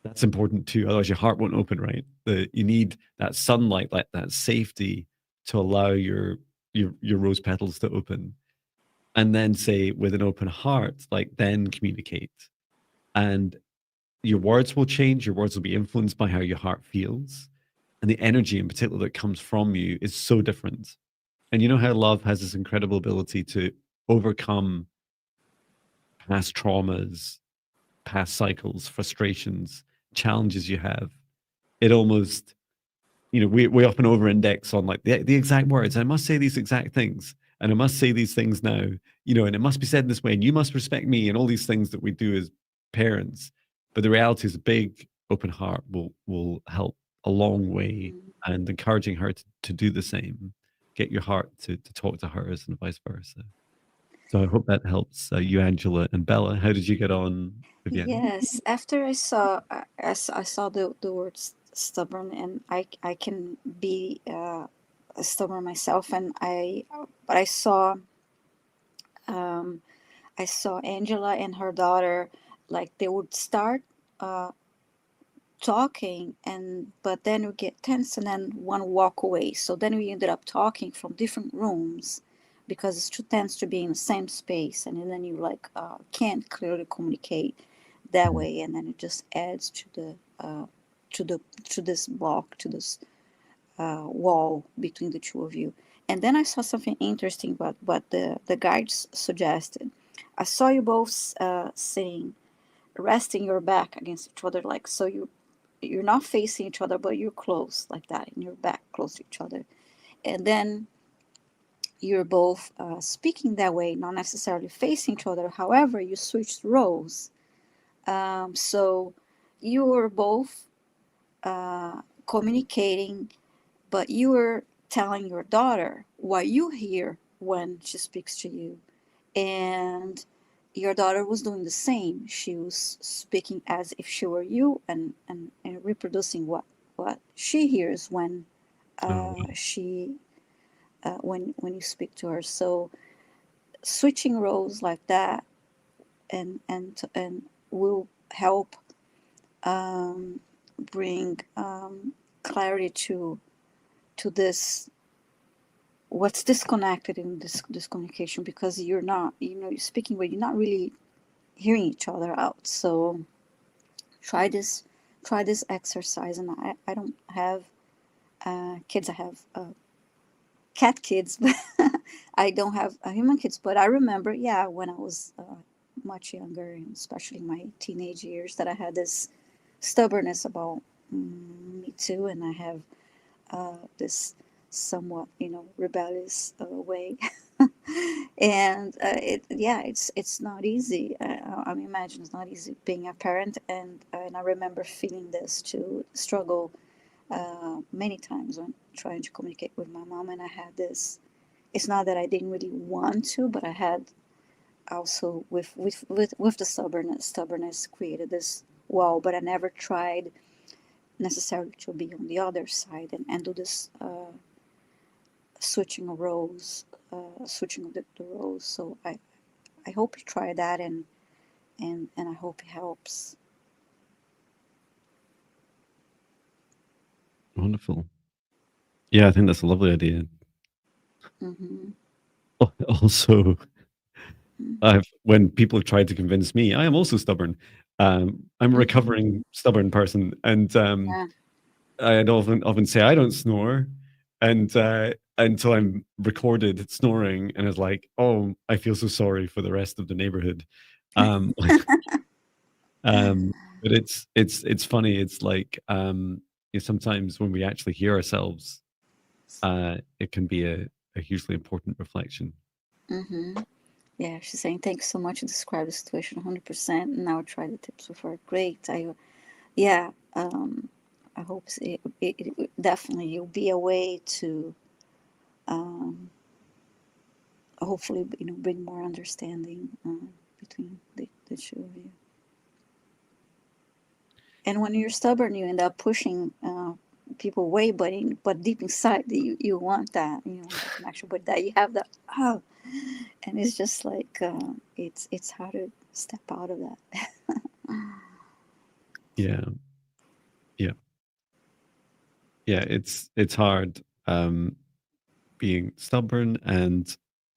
That's important too. Otherwise, your heart won't open, right? You need that sunlight, like that safety, to allow your rose petals to open. And then say with an open heart, like then communicate. And your words will change. Your words will be influenced by how your heart feels, and the energy in particular that comes from you is so different. And you know how love has this incredible ability to overcome past traumas, past cycles, frustrations, challenges you have. It almost, we often over index on like the exact words. I must say these exact things, and I must say these things now, and it must be said in this way, and you must respect me, and all these things that we do as parents. But the reality is a big open heart will help a long way, Mm. and encouraging her to do the same. Get your heart to talk to hers and vice versa. So I hope that helps you, Angela and Bella. How did you get on, Viviane? Yes, after I saw the word stubborn, and I can be stubborn myself, and but um, I saw Angela and her daughter, like they would start uh, talking, and but then we get tense and then one walk away. So then we ended up talking from different rooms because it's too tense to be in the same space, and then you like can't clearly communicate that Mhm. way, and then it just adds to the to this block, to this wall between the two of you. And then I saw something interesting about what the guides suggested. I saw you both sitting, resting your back against each other, like so you're not facing each other, but you're close like that, and your back close to each other. And then you're both speaking that way, not necessarily facing each other. However, you switched roles. So you were both communicating, but you were telling your daughter what you hear when she speaks to you. And your daughter was doing the same. She was speaking as if she were you, and reproducing what she hears when Oh, she when you speak to her. So switching roles like that and will help um, bring clarity to this what's disconnected in this communication, because you're not, you're speaking but you're not really hearing each other out. So try this try this exercise. And I don't have kids. I have cat kids, but I don't have human kids. But I remember, yeah, when I was much younger, and especially in my teenage years, that I had this stubbornness about me too, and I have this somewhat, rebellious way. And it yeah, it's not easy. I imagine it's not easy being a parent, and I remember feeling this to struggle many times when trying to communicate with my mom. And I had this, it's not that I didn't really want to, but I had also with the stubbornness created this wall. But I never tried necessarily to be on the other side and do this switching of roles, switching of the roles. So I hope you try that, and I hope it helps. wonderful. Yeah, I think that's a lovely idea. Hmm. Also, when people have tried to convince me, I am also stubborn. I'm a Hmm. recovering stubborn person, and Yeah. I'd often say I don't snore, and until I'm recorded snoring, and it's like, oh, I feel so sorry for the rest of the neighborhood. Um, but it's funny. It's like sometimes when we actually hear ourselves, it can be a hugely important reflection. Hmm. Yeah, she's saying, thanks so much. You described the situation 100%. And now try the tips so far. Great. Yeah, I hope it definitely will be a way to um, hopefully, bring more understanding between the two of you. And when you're stubborn, you end up pushing people away, but deep inside, you want that, you want that connection, but that you have that, oh, and it's just like it's hard to step out of that. Yeah. Yeah. Yeah, it's hard being stubborn, and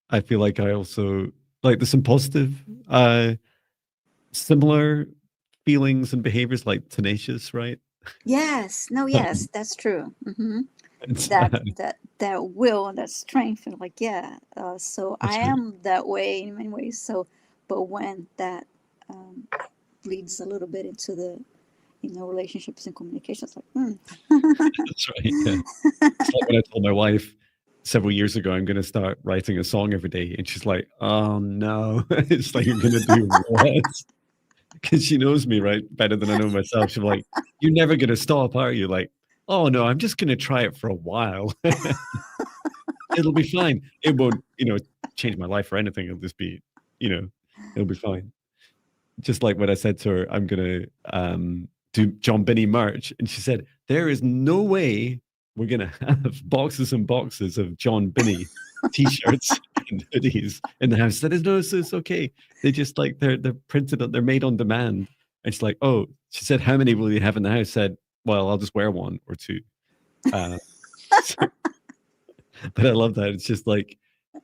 I feel like I also like there's some positive similar feelings and behaviors like tenacious, right? Yes, no, yes, that's true. It's, That will, that strength, and like, yeah. So I that's right. am that way in many ways. So, but when that um, bleeds a little bit into the relationships and communications, like, That's right. Yeah. It's like when I told my wife several years ago I'm going to start writing a song every day, and she's like, "Oh no!" It's like you're going to do what? Because she knows me right better than I know myself. She's like, "You're never going to stop, are you?" Like, "Oh no, I'm just going to try it for a while. It'll be fine. It won't, change my life or anything. It'll just be, you know, it'll be fine." Just like when I said to her, I'm gonna do John Binney merch, and she said, "There is no way we're gonna have boxes and boxes of John Binney t-shirts and hoodies in the house." That is no, it's okay. They just like they're printed, they're made on demand. And she's like, "Oh," she said, "How many will you have in the house?" I said, "Well, I'll just wear one or two." Uh, but I love that. It's just like,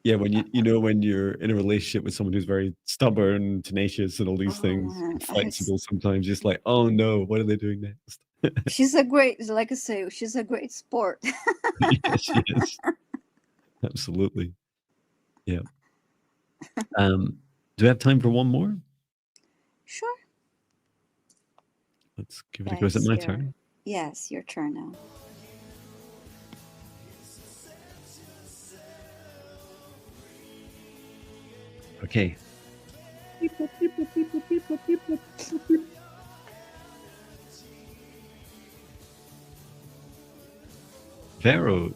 yeah, when when you're in a relationship with someone who's very stubborn, tenacious, and all these Oh things, man, and flexible, sometimes just like, oh no, what are they doing next? she's a great, like I say, she's a great sport. Yes, she is. Absolutely. Yeah. Do we have time for one more? Sure. Let's give it a Yeah, go. Is it it's my your, turn? yes, your turn now. Okay. Vero,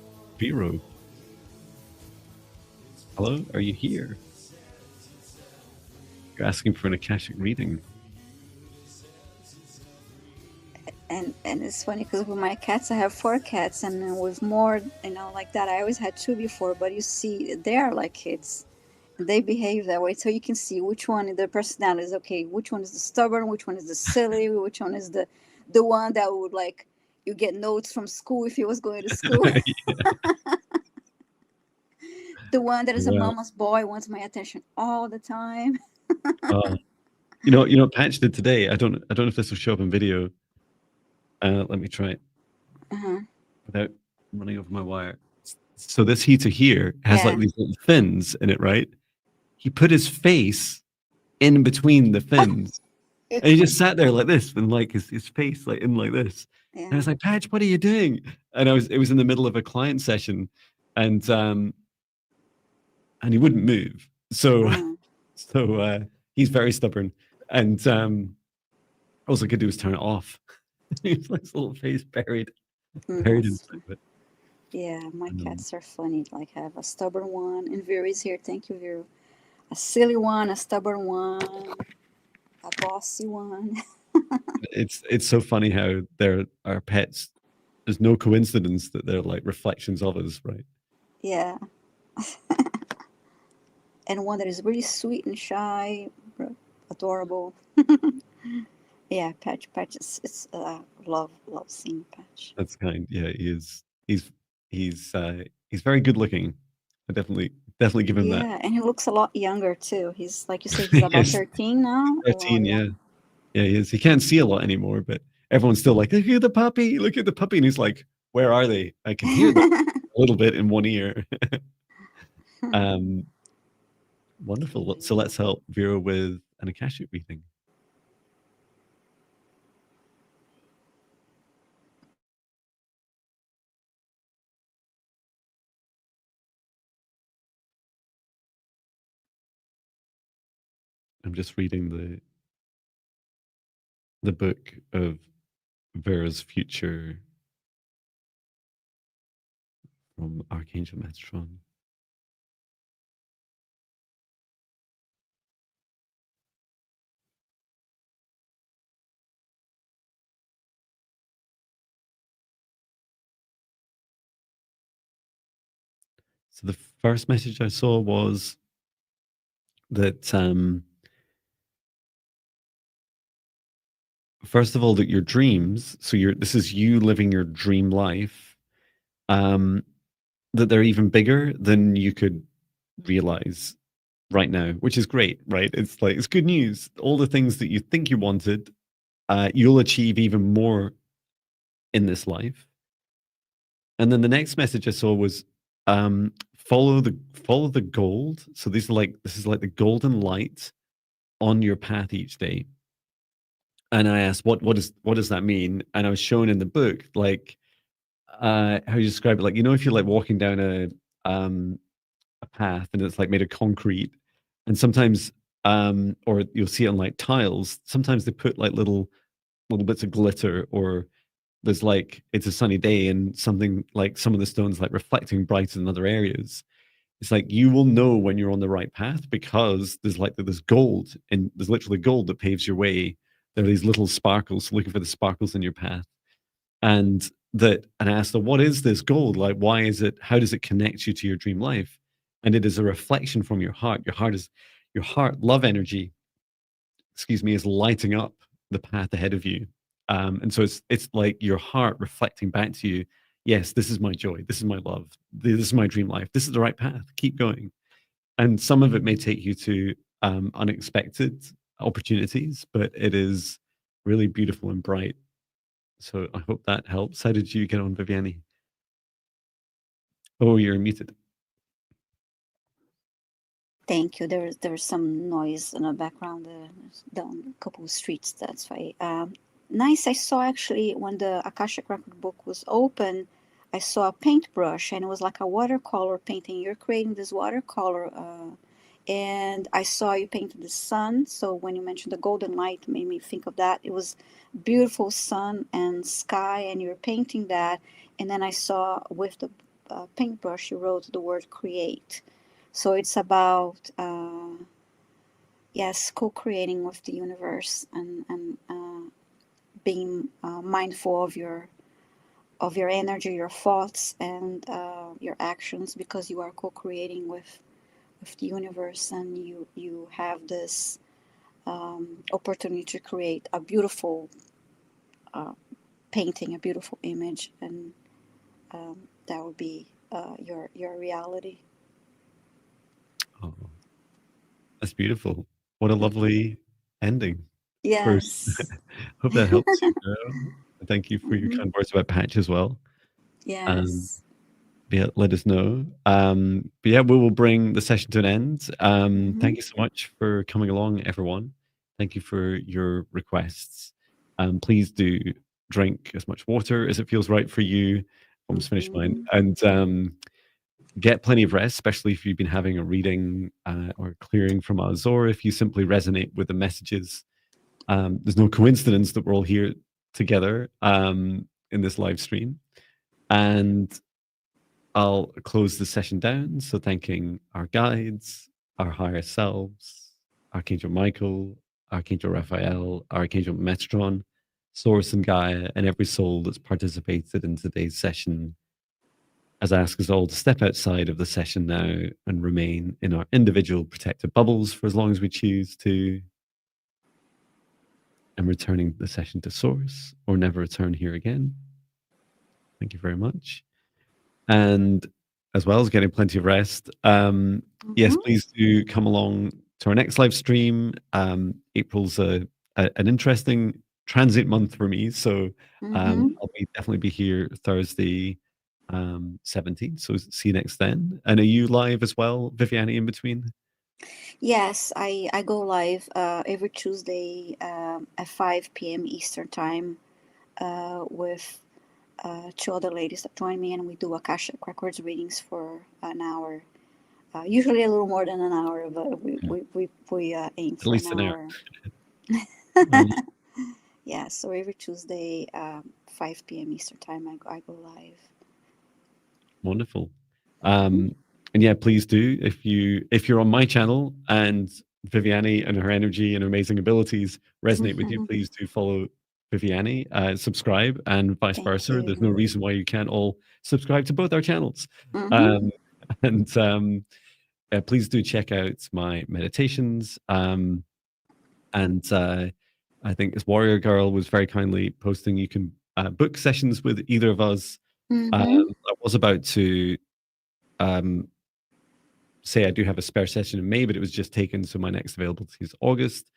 hello, are you here? You're asking for an Akashic reading. And it's funny because with my cats, I have four cats, and with more, like that, I always had two before. But you see, they are like kids. They behave that way, so you can see which one their personality is. Okay, which one is the stubborn, which one is the silly, which one is the one that would like you get notes from school if he was going to school. The one that is a Well, mama's boy wants my attention all the time. uh, what Patch did today. I don't know if this will show up in video. Let me try it Uh-huh. without running over my wire. So this heater here has like Yeah. these little fins in it, right? He put his face in between the fins, and he just sat there like this, and like his face like in like this. And I Yeah. was like, Patch, what are you doing? And it was in the middle of a client session, and he wouldn't move. So Uh-huh. so he's very stubborn, and all I could do was turn it off. He's like his little face buried That's inside of it. Yeah, my Um, cats are funny. Like I have a stubborn one, and Very's here. Thank you, Vera. A silly one, a stubborn one, a bossy one. it's so funny how they're our pets. There's no coincidence that they're like reflections of us, right? Yeah, and one that is really sweet and shy, adorable. Yeah, Patch. It's love seeing Patch. That's kind. Yeah, he is. He's very good looking. I definitely give him that. Yeah, and he looks a lot younger too. He's like you say, he's about Yes, 13 now. A lot 13. Yeah, younger. yeah, he is. He can't see a lot anymore, but everyone's still like, "Look at the puppy! Look at the puppy!" And he's like, "Where are they? I can hear them a little bit in one ear." um, Wonderful. So let's help Vera with an Akashic reading. I'm just reading the book of Vera's future from Archangel Metatron. So the first message I saw was that first of all, that your dreams, so this is you living your dream life, that they're even bigger than you could realize right now, which is great, right? It's like, it's good news. All the things that you think you wanted, you'll achieve even more in this life. And then the next message I saw was follow the gold. So this is like the golden light on your path each day. And I asked, what does that mean? And I was shown in the book, like how you describe it, like, if you're like walking down a path and it's like made of concrete, and sometimes or you'll see it on like tiles, sometimes they put like little bits of glitter, or there's like, it's a sunny day and something like some of the stones like reflecting brighter than other areas. It's like you will know when you're on the right path, because there's gold, and there's literally gold that paves your way. There are these little sparkles, looking for the sparkles in your path. And I asked her, what is this gold? Like, why is it, how does it connect you to your dream life? And it is a reflection from your heart. Your heart, love energy, excuse me, is lighting up the path ahead of you. And so it's like your heart reflecting back to you, yes, this is my joy, this is my love, this is my dream life, this is the right path, keep going. And some of it may take you to unexpected opportunities, but it is really beautiful and bright. So I hope that helps. How did you get on, Viviane? Oh, you're muted. Thank you. There's some noise in the background down a couple of streets. That's why. Nice. I saw actually when the Akashic record book was open, I saw a paintbrush and it was like a watercolor painting. You're creating this watercolor, and I saw you painted the sun. So when you mentioned the golden light, made me think of that. It was beautiful sun and sky, and you're painting that. And then I saw with the paintbrush, you wrote the word create. So it's about yes, co-creating with the universe, and being mindful of your energy, your thoughts, and your actions, because you are co-creating with the universe, and you have this opportunity to create a beautiful painting, a beautiful image, and that would be your reality. Oh, that's beautiful. What a lovely ending. First, Yes. hope that helps you, girl. Thank you for your Hmm. kind words about Patch as well. Um, Yes. yeah, let us know. But yeah, we will bring the session to an end. Hmm. Thank you so much for coming along, everyone. Thank you for your requests. Please do drink as much water as it feels right for you. Almost finished mine. Hmm. And get plenty of rest, especially if you've been having a reading or clearing from us, or if you simply resonate with the messages. There's no coincidence that we're all here together in this live stream. And I'll close the session down. So, thanking our guides, our higher selves, Archangel Michael, Archangel Raphael, Archangel Metron, Source and Gaia, and every soul that's participated in today's session, as I ask us all to step outside of the session now and remain in our individual protected bubbles for as long as we choose to, and returning the session to Source, or never return here again. Thank you very much. And as well as getting plenty of rest, yes, Hmm. please do come along to our next live stream. April's an interesting transit month for me, so Hmm. I'll definitely be here Thursday 17th. So see you next then. And are you live as well, Viviane, in between? Yes, I go live every Tuesday at 5 p.m. Eastern Time with two other ladies that join me, and we do Akashic Records readings for an hour. Usually a little more than an hour, but Yeah, we aim at for an least an hour. hour. Um, Yeah, so every Tuesday, 5 p.m. Eastern Time, I go live. Wonderful. Hmm. And yeah, please do, if you're on my channel and Viviane and her energy and her amazing abilities resonate with you, please do follow Viviane, subscribe, and vice Thank versa. There's no you. reason why you can't all subscribe to both our channels. Hmm. Um, and please do check out my meditations. And I think this Warrior Girl was very kindly posting you can book sessions with either of us. Mm-hmm. I was about to um, say I do have a spare session in May, but it was just taken, so my next availability is August.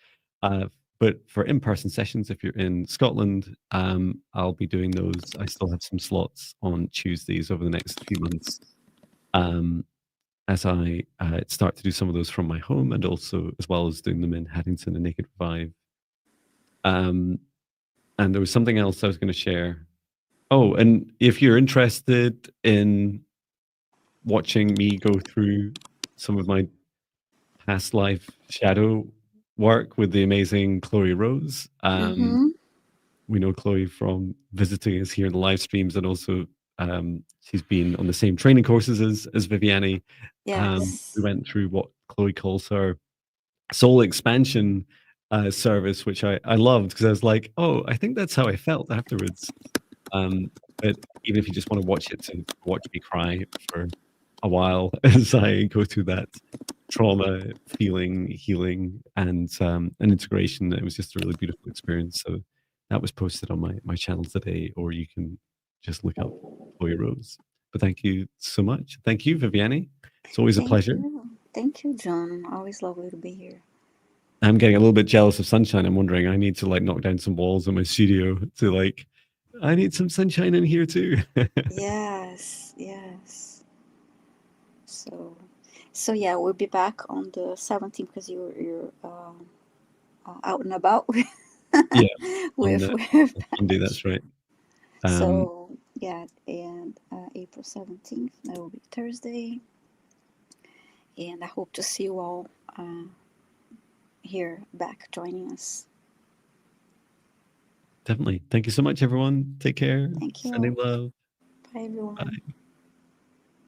But for in-person sessions, if you're in Scotland, I'll be doing those. I still have some slots on Tuesdays over the next few months, as I start to do some of those from my home, and also as well as doing them in Haddington and Naked Revive. And there was something else I was going to share. Oh, and if you're interested in watching me go through some of my past life shadow work with the amazing Chloe Rose. Mm-hmm. We know Chloe from visiting us here in the live streams, and also she's been on the same training courses as Viviane. Yes. We went through what Chloe calls her soul expansion service, which I loved, because I was like, oh, I think that's how I felt afterwards. But even if you just want to watch it to watch me cry for a while as I go through that trauma, feeling, healing, and integration, it was just a really beautiful experience. So that was posted on my channel today, or you can just look up Chloe Rose. But thank you so much. Thank you, Viviane. It's always a Thank pleasure. you. Thank you, John. Always lovely to be here. I'm getting a little bit jealous of sunshine. I'm wondering, I need to like knock down some walls in my studio to like, I need some sunshine in here too. Yes, yes. So, so yeah, we'll be back on the 17th because you're out and about Yeah, on with Monday, that's right. So yeah, and April 17th, that will be Thursday, and I hope to see you all here back joining us. Definitely. Thank you so much, everyone. Take care. Thank Sending you. love. Bye, everyone. Bye.